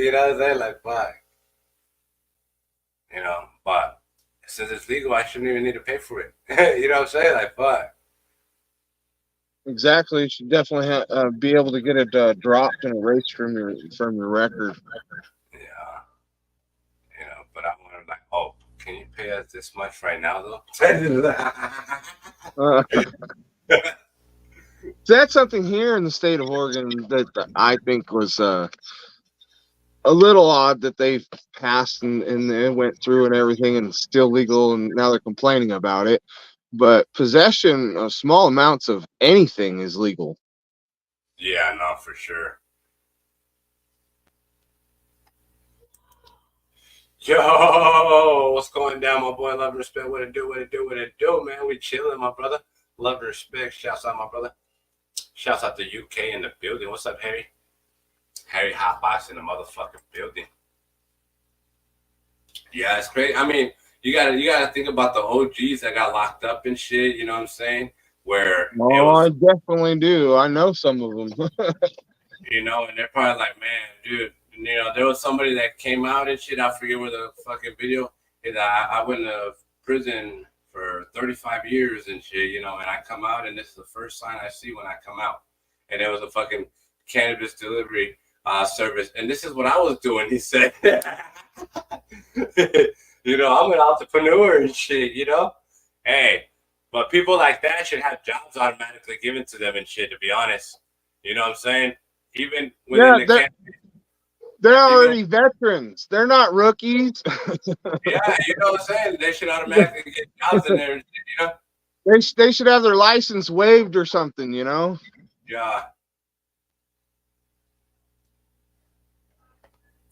You know what I'm saying? Like, fuck. But since it's legal, I shouldn't even need to pay for it. You know what I'm saying? Like, fuck. Exactly. You should definitely be able to get it dropped and erased from your record. Yeah. But I wanted like, oh, can you pay us this much right now, though? That's something here in the state of Oregon that I think was a little odd, that they've passed and it went through and everything, and it's still legal, and now they're complaining about it. But possession of small amounts of anything is legal. Yeah, no, for sure. Yo, what's going down, my boy? Love and respect. What it do, man? We chilling, my brother. Love and respect. Shouts out, my brother. Shouts out to UK in the building. What's up, Harry? Harry Hotbox in the motherfucking building. Yeah, it's great. I mean, you gotta think about the OGs that got locked up and shit. You know what I'm saying? Where it Oh, I was, definitely do. I know some of them. you know, and they're probably like, man, dude, you know, there was somebody that came out and shit. I forget where the fucking video is. I went to prison for 35 years and shit, you know, and I come out and this is the first sign I see when I come out. And it was a fucking cannabis delivery service. And this is what I was doing, he said. You know, I'm an entrepreneur and shit, you know? Hey, but people like that should have jobs automatically given to them and shit, to be honest. You know what I'm saying? Even within the cannabis. They're already veterans. They're not rookies. Yeah, you know what I'm saying? They should automatically get jobs in there, you know? They should have their license waived or something, you know? Yeah.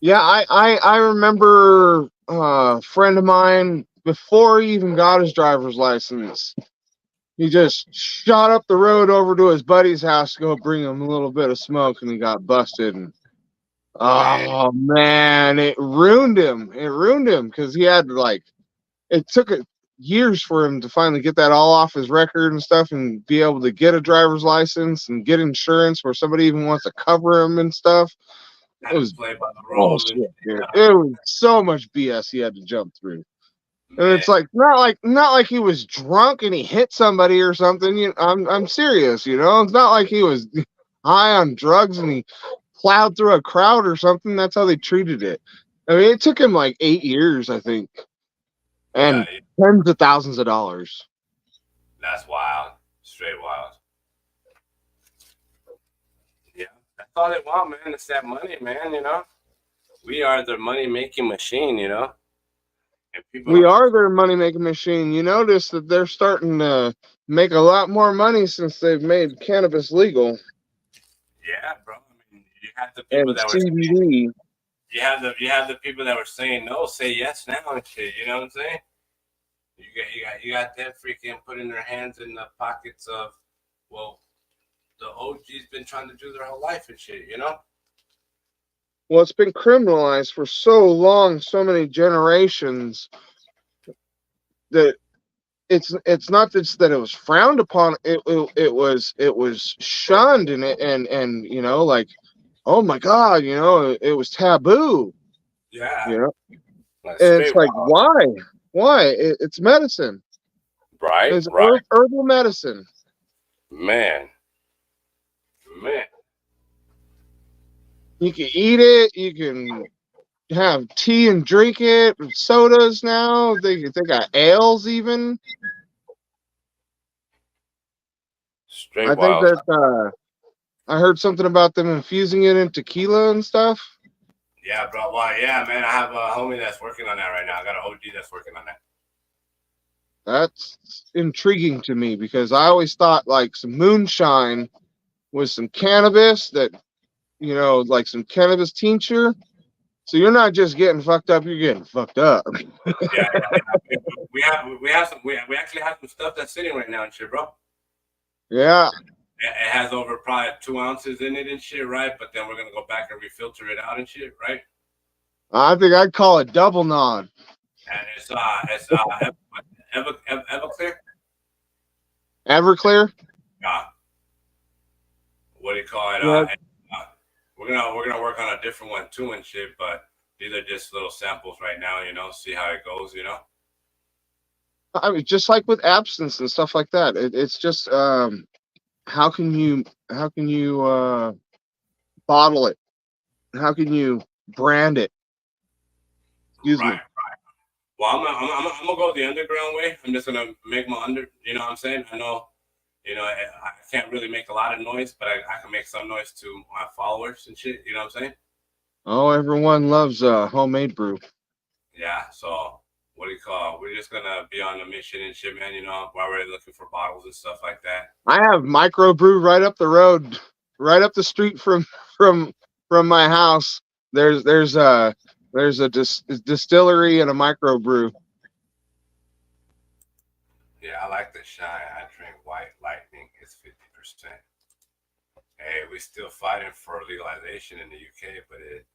Yeah, I remember a friend of mine, before he even got his driver's license, he just shot up the road over to his buddy's house to go bring him a little bit of smoke, and he got busted. And oh man, it ruined him. It ruined him because he had it took years for him to finally get that all off his record and stuff, and be able to get a driver's license and get insurance where somebody even wants to cover him and stuff. It was play by the rules. bullshit, dude. It was so much BS he had to jump through. And it's like not like he was drunk and he hit somebody or something. You know, I'm serious, you know. It's not like he was high on drugs and he plowed through a crowd or something. That's how they treated it. I mean, it took him like 8 years, I think, and tens of thousands of dollars. That's wild. Straight wild. Yeah, that's all they want, man. It's that money, man, you know? We are the money-making machine, you know? And we are their money-making machine. You notice that they're starting to make a lot more money since they've made cannabis legal. Yeah, bro. I mean, you have the people and that CBD. were saying, you have the people that were saying no, say yes now and shit. You know what I'm saying? You got them freaking putting their hands in the pockets of, well, the OG's been trying to do their whole life and shit. You know? Well, it's been criminalized for so long, so many generations, that it's not just that it was frowned upon. It was shunned, and you know, like, oh my God, you know, it was taboo. Yeah. You know, and it's like, why? It's medicine, right? It's right. Herbal medicine. Man. You can eat it. You can have tea and drink it. Sodas now. They got ales even. Straight I wild. think that I heard something about them infusing it in tequila and stuff. Yeah, bro. Well, yeah, man. I have a homie that's working on that right now. I got an OG that's working on that. That's intriguing to me because I always thought like some moonshine with some cannabis, that, you know, like some cannabis tincture. So you're not just getting fucked up, you're getting fucked up. Yeah. We actually have some stuff that's sitting right now and shit, bro. Yeah. It has over probably 2 ounces in it and shit, right? But then we're gonna go back and refilter it out and shit, right? I think I'd call it double nod. And it's Everclear. Everclear. Yeah. What do you call it? Yeah. We're gonna work on a different one too and shit, but these are just little samples right now, you know, see how it goes, you know. I mean, just like with absence and stuff like that, it's just how can you bottle it? How can you brand it? Excuse me. Right. Well, I'm gonna go the underground way. I'm just gonna make my you know what I'm saying? I know, you know, I can't really make a lot of noise, but I can make some noise to my followers and shit. You know what I'm saying? Oh, everyone loves homemade brew. Yeah. So what do you call it? We're just gonna be on a mission and shit, man. You know, we're already looking for bottles and stuff like that. I have microbrew right up the road, right up the street from my house. There's a distillery and a microbrew. Yeah, I like the shine. I drink white hey, we still fighting for legalization in the UK, but it's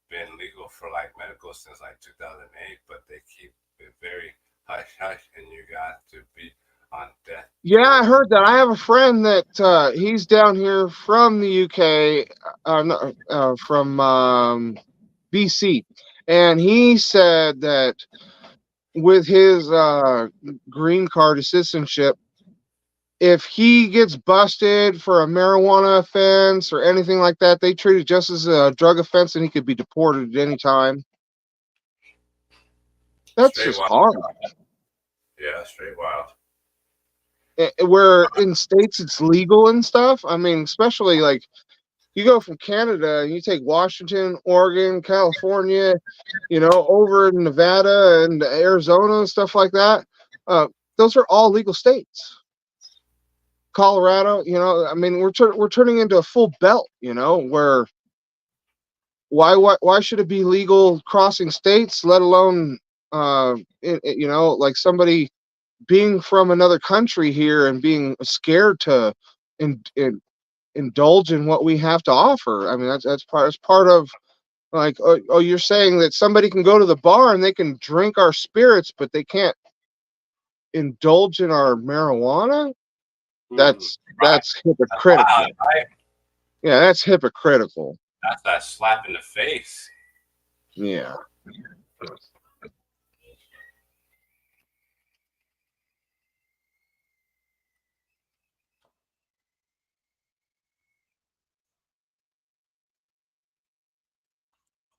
been legal for like medical since like 2008, but they keep it very hush hush, and you got to be on death. Yeah, I heard that. I have a friend that he's down here from the UK, from BC, and he said that with his green card citizenship, if he gets busted for a marijuana offense or anything like that, they treat it just as a drug offense, and he could be deported at any time. That's Straight just wild. hard. Yeah, straight wild. Where in states it's legal and stuff. I mean, especially like you go from Canada and you take Washington, Oregon, California, over in Nevada and Arizona and stuff like that. Those are all legal states. Colorado, I mean, we're turning into a full belt, where why should it be legal crossing states, let alone like somebody being from another country here and being scared to indulge in what we have to offer. I mean, that's part of like, oh, you're saying that somebody can go to the bar and they can drink our spirits, but they can't indulge in our marijuana? That's hypocritical. Wow, right? Yeah, that's hypocritical. That's that slap in the face. Yeah.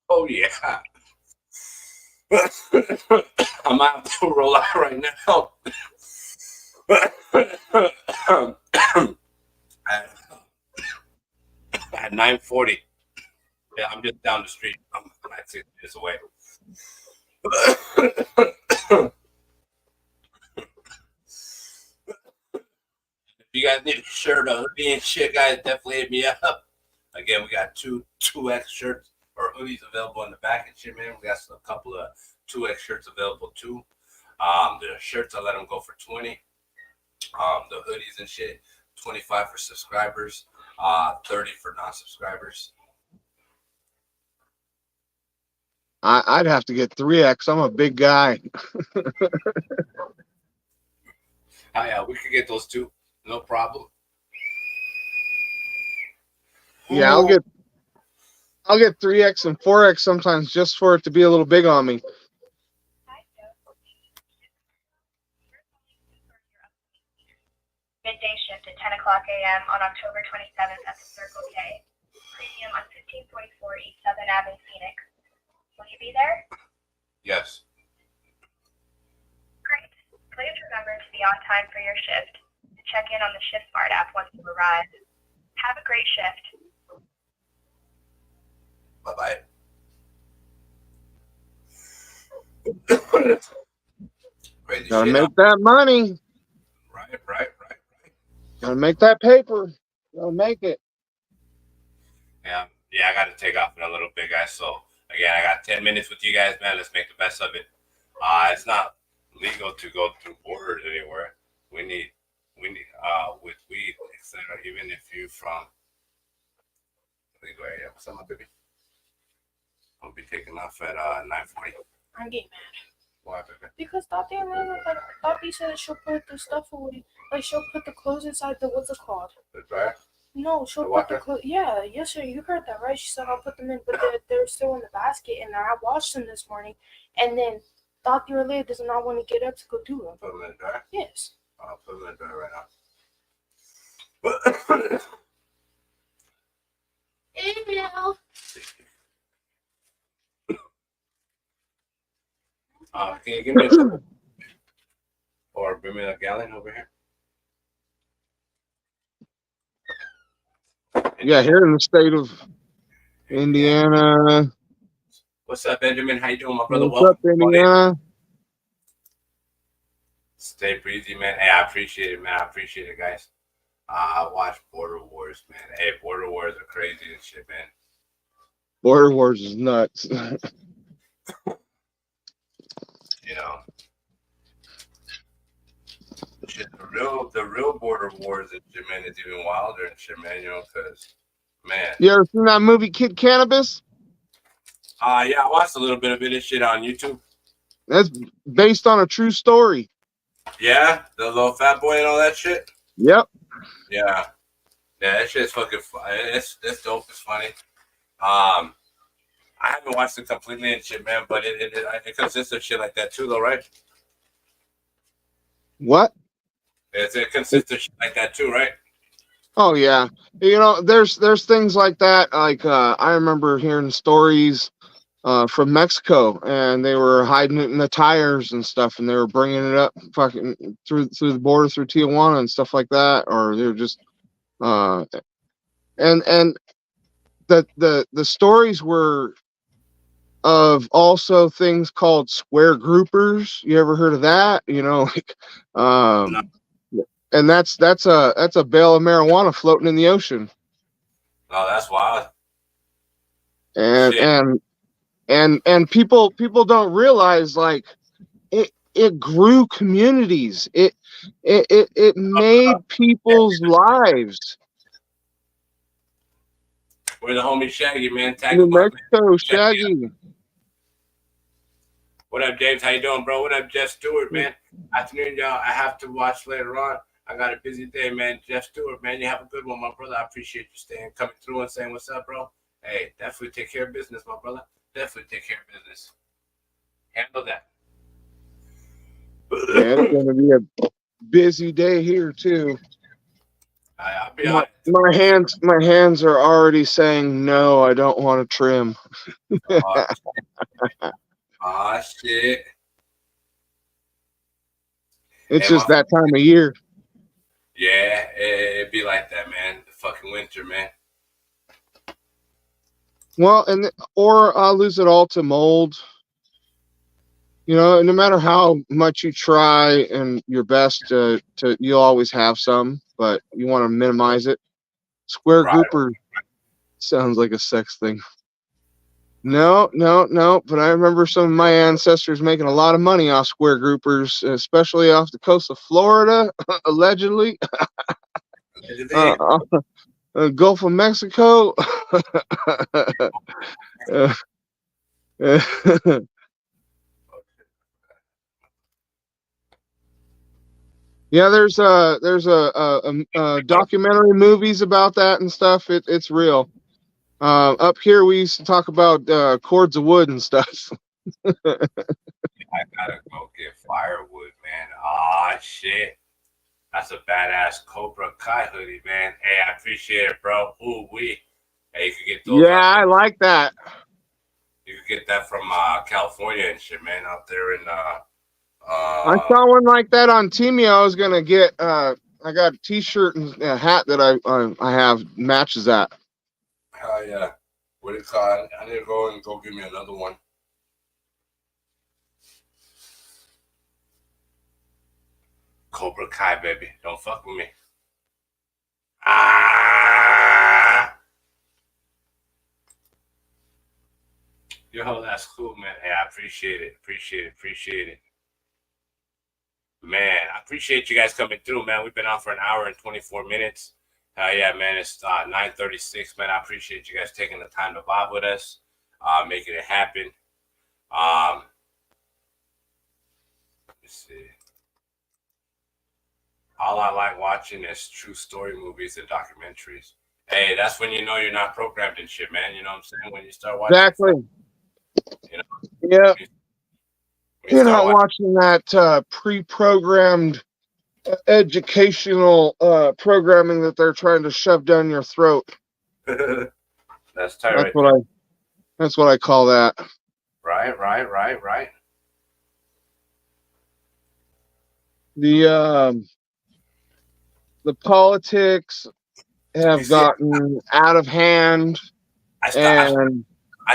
Oh yeah. I'm out to roll out right now. At 9:40. Yeah, I'm just down the street. I'm like 6 minutes away. If you guys need a shirt or hoodie and shit, guys, definitely hit me up. Again, we got 2X shirts or hoodies available in the back and shit, man. We got a couple of 2X shirts available too. The shirts, I let them go for 20. The hoodies and shit, 25 for subscribers, 30 for non-subscribers. I'd have to get 3X. I'm a big guy. Yeah, we could get those too. No problem. Yeah, I'll get 3X and 4X sometimes just for it to be a little big on me. Midday shift at 10 o'clock a.m. on October 27th at the Circle K. Premium on 1544 East 7th Avenue, Phoenix. Will you be there? Yes. Great. Please remember to be on time for your shift. Check in on the ShiftSmart app once you arrive. Have a great shift. Bye-bye. Crazy Gotta shit. make that money. Right. Gotta make that paper. Gotta make it. Yeah, I got to take off in a little bit, guys. So, again, I got 10 minutes with you guys, man. Let's make the best of it. It's not legal to go through borders anywhere. We need with weed, etc. Even if you're from legal area. What's up, my baby? I'll be taking off at 9:40. I'm getting mad. Why, baby? Because Tati said she'll put the stuff away. Like, she'll put the clothes inside the, what's it called? The dryer? No, she'll The put the washer? clothes. Yeah, yesterday you heard that, right? She said I'll put them in, but they're still in the basket, and I washed them this morning. And then Tati Orlea does not want to get up to go do them. Put them in the dryer? Yes. I'll put them in the dryer right now. Email. Can you give me a or bring me a gallon over here? Yeah, here in the state of Indiana. What's up, Benjamin? How you doing, my brother? What's up, Indiana? Stay breezy, man. Hey, I appreciate it, man. I appreciate it, guys. I watch Border Wars, man. Hey, Border Wars are crazy and shit, man. Border Wars is nuts. You know, shit, the real Border Wars and shit, man, is even wilder and shit, man. You know, because Man. You ever seen that movie Kid Cannabis? Yeah, I watched a little bit of it and shit on YouTube. That's based on a true story. Yeah, the little fat boy and all that shit. Yep. Yeah, that shit's fucking. It's dope. It's funny. I haven't watched it completely and shit, man, but it consists of shit like that too, though, right? What? It consists of shit like that too, right? Oh yeah. You know, there's things like that. Like I remember hearing stories from Mexico, and they were hiding it in the tires and stuff, and they were bringing it up fucking through the border through Tijuana and stuff like that, or they were just and the stories were of also things called square groupers. You ever heard of that? You know, like, and that's a bale of marijuana floating in the ocean. Oh, that's wild. And Shit. and people don't realize, like, it grew communities. It made people's lives. We're the homie Shaggy, man. Tag New him up, man. Mexico, Shaggy. What up, James? How you doing, bro? What up, Jeff Stewart, man? Afternoon, y'all. I have to watch later on. I got a busy day, man. Jeff Stewart, man, you have a good one, my brother. I appreciate you coming through and saying what's up, bro. Hey, definitely take care of business, my brother. Definitely take care of business. Handle that. Yeah, it's gonna be a busy day here too. I'll be honest. My hands are already saying no. I don't want to trim. Oh, shit. It's just that time of year. Yeah, it'd be like that, man. The fucking winter, man. Well, or I'll lose it all to mold. You know, no matter how much you try and your best to you'll always have some, but you want to minimize it. Square grouper sounds like a sex thing. No. But I remember some of my ancestors making a lot of money off square groupers, especially off the coast of Florida, allegedly. Gulf of Mexico. Yeah, there's a documentary movies about that and stuff. It's real. Up here we used to talk about cords of wood and stuff. I gotta go get firewood, man. Ah, shit. That's a badass Cobra Kai hoodie, man. Hey, I appreciate it, bro. Ooh, wee. Hey, you can get those. Yeah, I like that. You can get that from California and shit, man. Out there in I saw one like that on Temu. I was gonna get. I got a T-shirt and a hat that I have matches that. Hell yeah. What it's called? I need to go and give me another one. Cobra Kai, baby. Don't fuck with me. Ah! Yo, that's cool, man. Hey, I appreciate it. Appreciate it. Man, I appreciate you guys coming through, man. We've been on for an hour and 24 minutes. Yeah, man, it's 9:36, man. I appreciate you guys taking the time to vibe with us, making it happen. Let me see. All I like watching is true story movies and documentaries. Hey, that's when you know you're not programmed and shit, man. You know what I'm saying? When you start watching. Exactly. You know? Yeah. You're not watching that pre-programmed educational programming that they're trying to shove down your throat. That's tight. That's what I call that. Right. The politics have gotten out of hand. I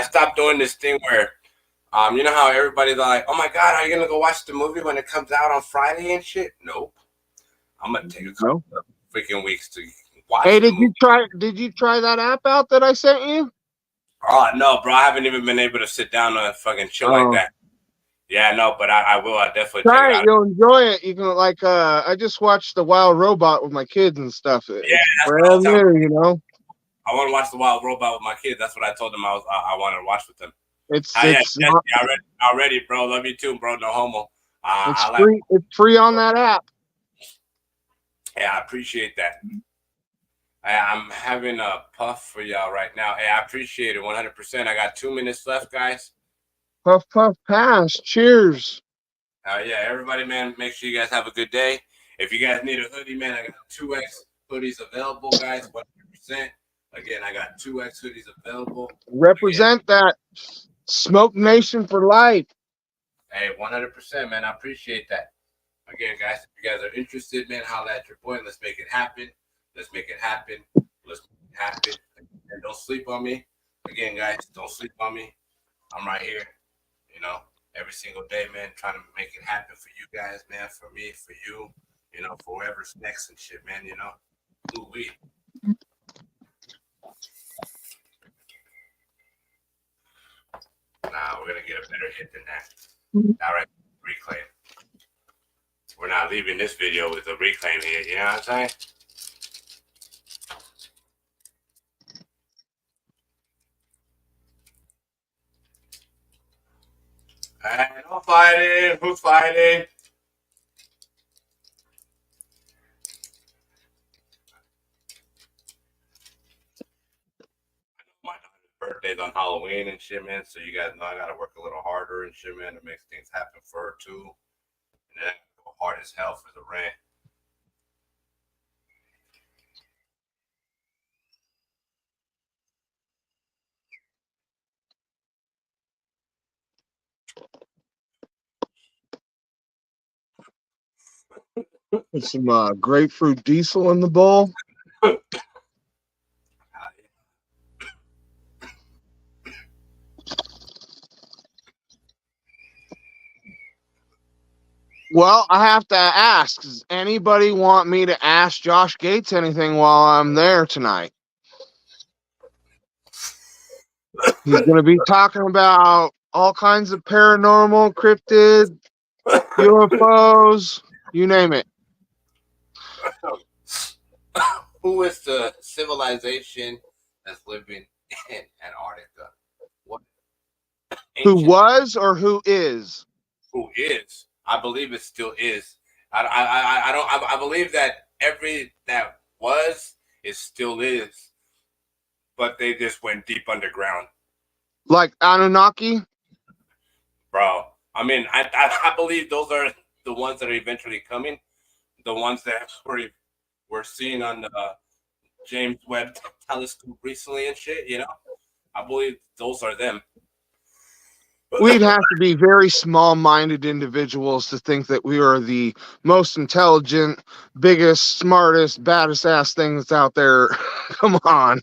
stopped doing this thing where, you know how everybody's like, "Oh my God, are you gonna go watch the movie when it comes out on Friday and shit?" Nope. I'm gonna take a couple of freaking weeks to watch. Hey, did you try that app out that I sent you? Oh no, bro, I haven't even been able to sit down and fucking chill like that. Yeah, no, but I will. I definitely try it. You'll enjoy it. You can I just watched The Wild Robot with my kids and stuff. Yeah, it's brand new, you know. I want to watch the Wild Robot with my kids. That's what I told them I wanted to watch with them. It's already, bro. Love you too, bro. No homo. it's free. It's free on that app. Yeah, I appreciate that. I'm having a puff for y'all right now. Hey, I appreciate it 100%. I got 2 minutes left, guys. Puff, puff, pass. Cheers. Yeah, everybody, man, make sure you guys have a good day. If you guys need a hoodie, man, I got 2X hoodies available, guys, 100%. Again, I got 2X hoodies available. Represent that. Smoke Nation for life. Hey, 100%, man. I appreciate that. Again, guys, if you guys are interested, man, holla at your boy. Let's make it happen. Let's make it happen. Let's make it happen. And don't sleep on me. Again, guys, don't sleep on me. I'm right here, you know, every single day, man, trying to make it happen for you guys, man, for me, for you, you know, for whoever's next and shit, man, you know. Ooh-wee. Nah, we're going to get a better hit than that. All right, reclaim. We're not leaving this video with a reclaim here, you know what I'm saying? Alright, no fighting. Who's fighting? My birthday's on Halloween and shit, man. So you guys know I gotta work a little harder and shit, man, to make things happen for her too. And then I go hard as hell for the rent. Put some grapefruit diesel in the bowl. Well, I have to ask, does anybody want me to ask Josh Gates anything while I'm there tonight? He's going to be talking about all kinds of paranormal, cryptid, UFOs, you name it. Who is the civilization that's living in Antarctica? What? Who was or who is? Who is? I believe it still is. I believe that every that was, it still is. But they just went deep underground. Like Anunnaki? Bro, I mean, I believe those are the ones that are eventually coming. The ones that we're seeing on the James Webb Telescope recently and shit, you know? I believe those are them. We'd have to be very small-minded individuals to think that we are the most intelligent, biggest, smartest, baddest ass thing that's out there. Come on.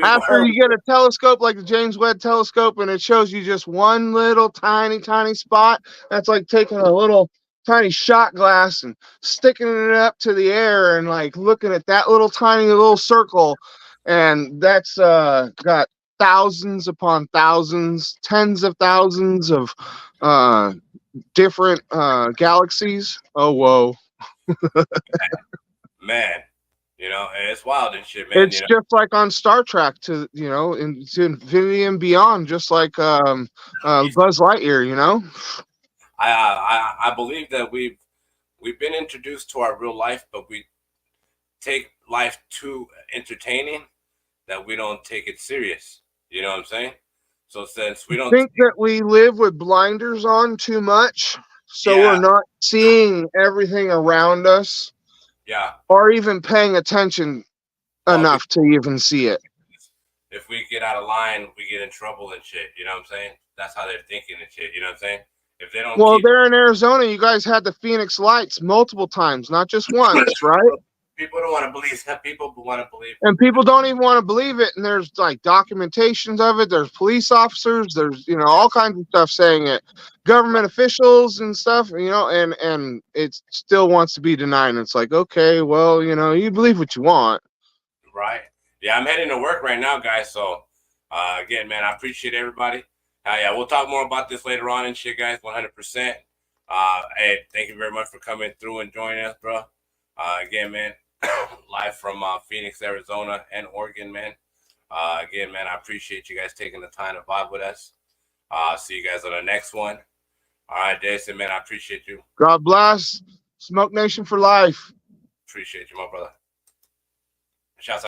After you get a telescope like the James Webb Telescope and it shows you just one little tiny spot, that's like taking a little tiny shot glass and sticking it up to the air and like looking at that little tiny little circle, and that's got thousands upon thousands, tens of thousands of different galaxies. Oh, whoa. Man, you know, it's wild and shit, man. It's just like on Star Trek to infinity and beyond, just like Buzz Lightyear, you know? I believe that we've been introduced to our real life, but we take life too entertaining that we don't take it serious. You know what I'm saying? So since we don't think that we live with blinders on too much, so we're not seeing everything around us, or even paying attention enough to even see it. If we get out of line, we get in trouble and shit. You know what I'm saying? That's how they're thinking and shit. You know what I'm saying? If they don't. Well, there in Arizona, you guys had the Phoenix Lights multiple times, not just once, right? People don't want to believe that. People want to believe. And people don't even want to believe it. And there's like documentations of it. There's police officers. There's, all kinds of stuff saying it. Government officials and stuff, and it still wants to be denied. And it's like, okay, well, you believe what you want. Right. Yeah, I'm heading to work right now, guys. So, again, man, I appreciate everybody. Yeah, we'll talk more about this later on and shit, guys, 100%. Hey, thank you very much for coming through and joining us, bro. Again, man, live from Phoenix, Arizona, and Oregon, man. Again, man, I appreciate you guys taking the time to vibe with us. See you guys on the next one. All right, Jason, man, I appreciate you. God bless. Smoke Nation for life. Appreciate you, my brother. Shouts out.